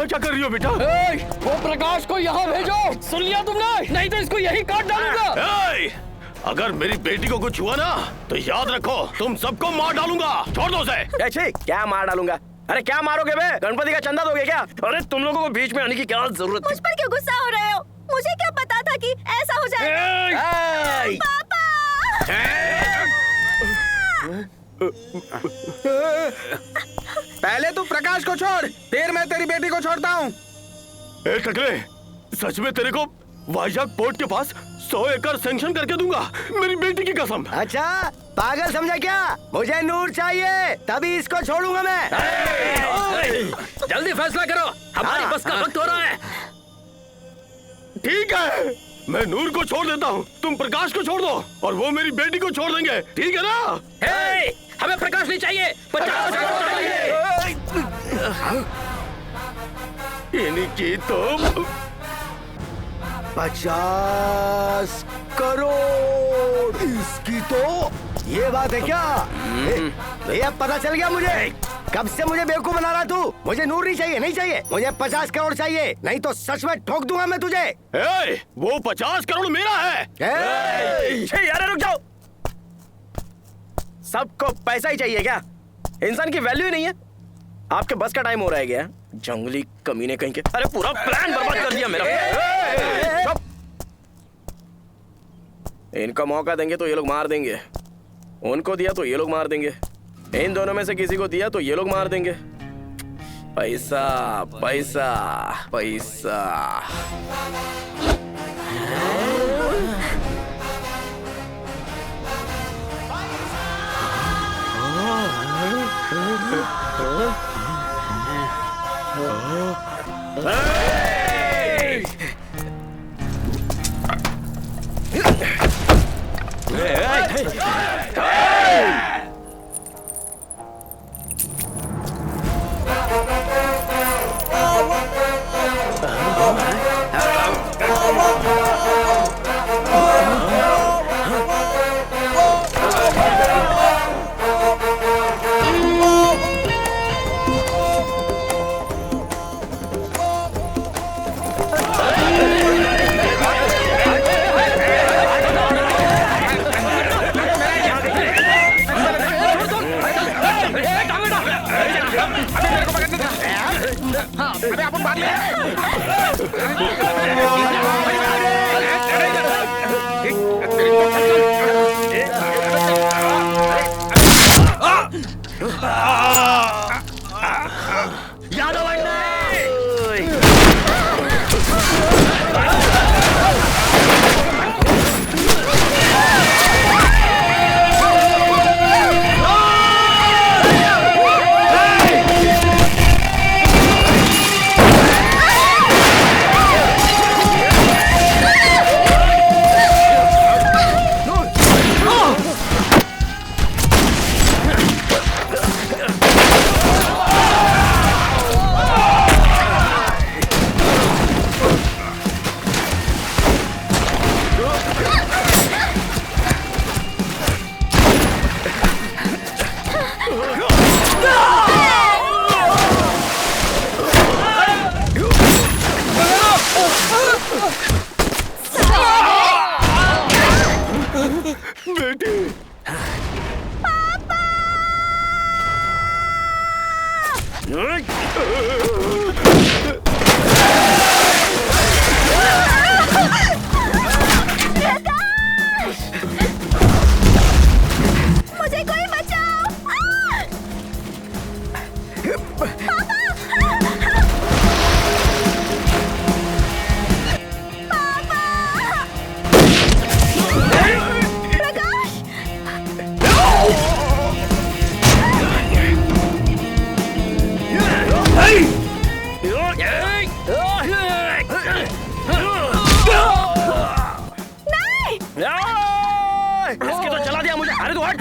यहाँ क्या कर रही हो बेटा? वो प्रकाश को यहाँ भेजो। सुन लिया तुमने? नहीं तो इसको यही काट डालूंगा। अगर मेरी बेटी को कुछ हुआ ना तो याद रखो तुम सबको मार डालूंगा। छोड़ दो उसे। क्या मार डालूंगा? अरे क्या मारोगे बे? गणपति का चंदा दोगे क्या? अरे तुम लोगों को बीच में आने की क्या जरूरत मुझ पर क्यों गुस्सा हो रहे हो? मुझे क्या पता था कि ऐसा हो जाएगा? पापा! पहले तू प्रकाश को छोड़, फिर मैं तेरी बेटी को छोड़ता हूँ। टकले, सच में तेरे को वाइजाग पोर्ट के पास 100 एकड़ सैंक्शन करके दूंगा, मेरी बेटी की कसम। अच्छा पागल समझा क्या? मुझे नूर चाहिए, तभी इसको छोड़ूंगा मैं। जल्दी फैसला करो, हमारी बस का वक्त हो रहा है। ठीक है, मैं नूर को छोड़ देता हूँ, तुम प्रकाश को छोड़ दो और वो मेरी बेटी को छोड़ देंगे, ठीक है ना? हमें प्रकाश नहीं चाहिए, 50 इनकी तो 50 करोड़। इसकी तो ये बात है क्या? भैया पता चल गया मुझे। कब से मुझे बेवकूफ बना रहा तू? मुझे नूर नहीं चाहिए, नहीं चाहिए, मुझे 50 करोड़ चाहिए, नहीं तो सच में ठोक दूंगा मैं तुझे। वो 50 करोड़ मेरा है। यार रुक जाओ, सबको पैसा ही चाहिए क्या? इंसान की वैल्यू ही नहीं है। आपके बस का टाइम हो रहा है क्या? जंगली कमीने कहीं के। अरे पूरा प्लान बर्बाद कर दिया मेरा। इनको मौका देंगे तो ये लोग मार देंगे, उनको दिया तो ये लोग मार देंगे, इन दोनों में से किसी को दिया तो ये लोग मार देंगे। पैसा पैसा पैसा। इसकी तो चला दिया मुझे। अरे तो हट।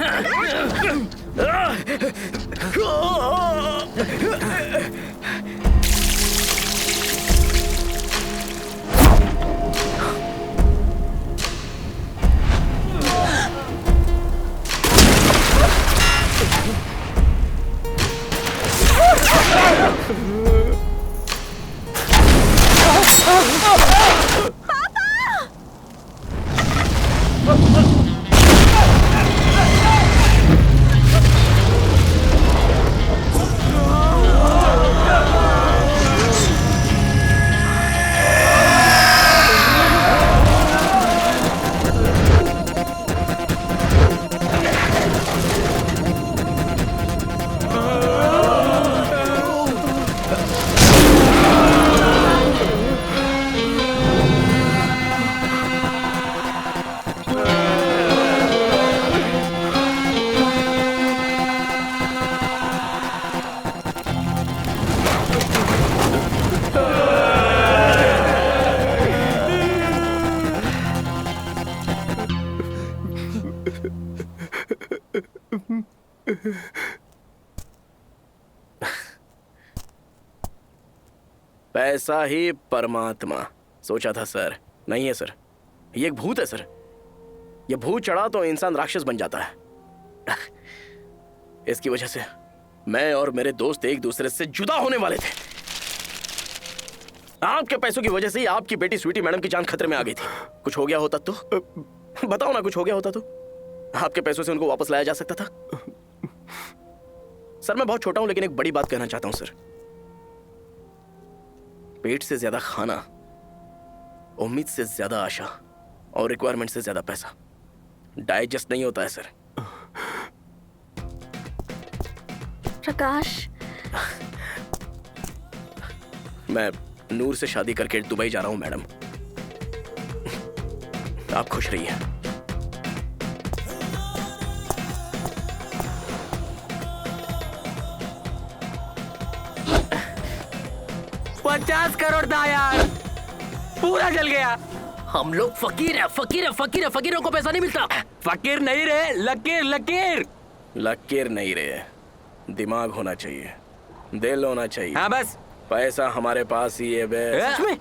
पैसा ही परमात्मा सोचा था सर। नहीं है सर, ये एक भूत है सर। ये भूत चढ़ा तो इंसान राक्षस बन जाता है। इसकी वजह से मैं और मेरे दोस्त एक दूसरे से जुदा होने वाले थे। आपके पैसों की वजह से ही आपकी बेटी स्वीटी मैडम की जान खतरे में आ गई थी। कुछ हो गया होता तो बताओ ना, कुछ हो गया होता तो आपके पैसों से उनको वापस लाया जा सकता था। सर मैं बहुत छोटा हूं लेकिन एक बड़ी बात कहना चाहता हूं सर। पेट से ज्यादा खाना, उम्मीद से ज्यादा आशा और रिक्वायरमेंट से ज्यादा पैसा डाइजेस्ट नहीं होता है सर। प्रकाश, मैं नूर से शादी करके दुबई जा रहा हूं मैडम। आप खुश रहिए। $50 करोड़ था यार, पूरा जल गया। हम लोग फकीर है, फकीर है, फकीर है। फकीरों को पैसा नहीं मिलता। फकीर नहीं रहे, लकीर लकीर। लकीर नहीं रहे, दिमाग होना चाहिए, दिल होना चाहिए। हाँ बस, पैसा हमारे पास ही है बे। सच में?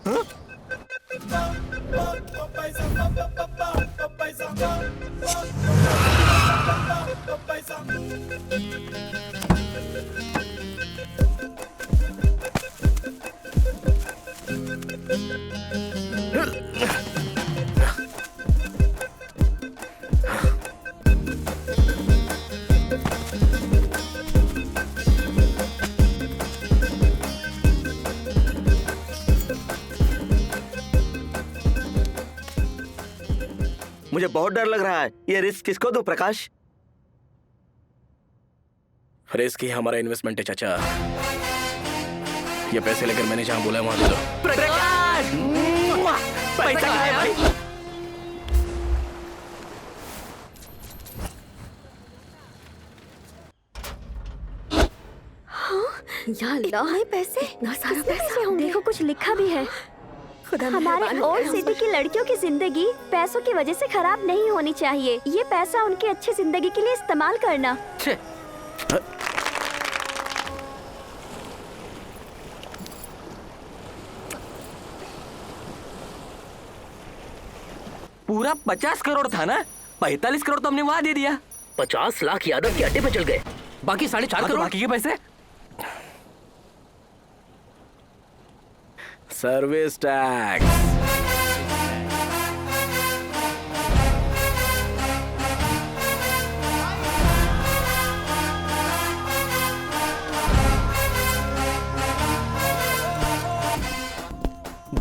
मुझे बहुत डर लग रहा है। ये रिस्क किसको दूं प्रकाश? रिस्क ही हमारा इन्वेस्टमेंट है चाचा। ये पैसे लेकर मैंने जहां बोला वहां दे दो। प्रकाश, पैसा कहाँ है भाई? या अल्लाह, इतने पैसे, इतना सारा पैसे होंगे। देखो कुछ लिखा भी है। हमारे ओल्ड सिटी की लड़कियों की जिंदगी पैसों की वजह से खराब नहीं होनी चाहिए। ये पैसा उनकी अच्छी जिंदगी के लिए इस्तेमाल करना। पूरा 50 करोड़ था ना? 45 करोड़ तो हमने वहां दे दिया। 50 लाख यादव के अड्डे पे चल गए। बाकी 4.5 करोड़ बाकी के पैसे सर्विस टैक्स।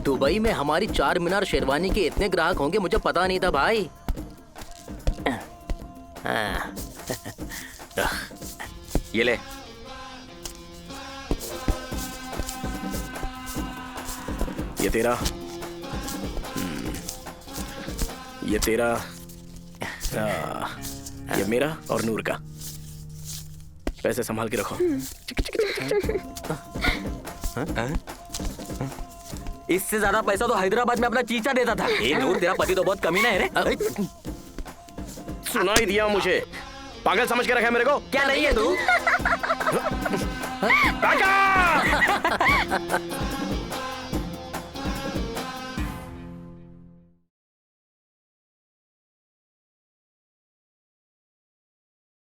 दुबई में हमारी 4 मीनार शेरवानी के इतने ग्राहक होंगे मुझे पता नहीं था भाई। ये ले। ये तेरा, ये तेरा, ये मेरा और नूर का। पैसे संभाल के रखो। इससे ज्यादा पैसा तो हैदराबाद में अपना चीचा देता था। ये नूर, तेरा पति तो बहुत कमीना है रे। सुनाई दिया मुझे। पागल समझ के रखा है मेरे को? क्या नहीं है तू?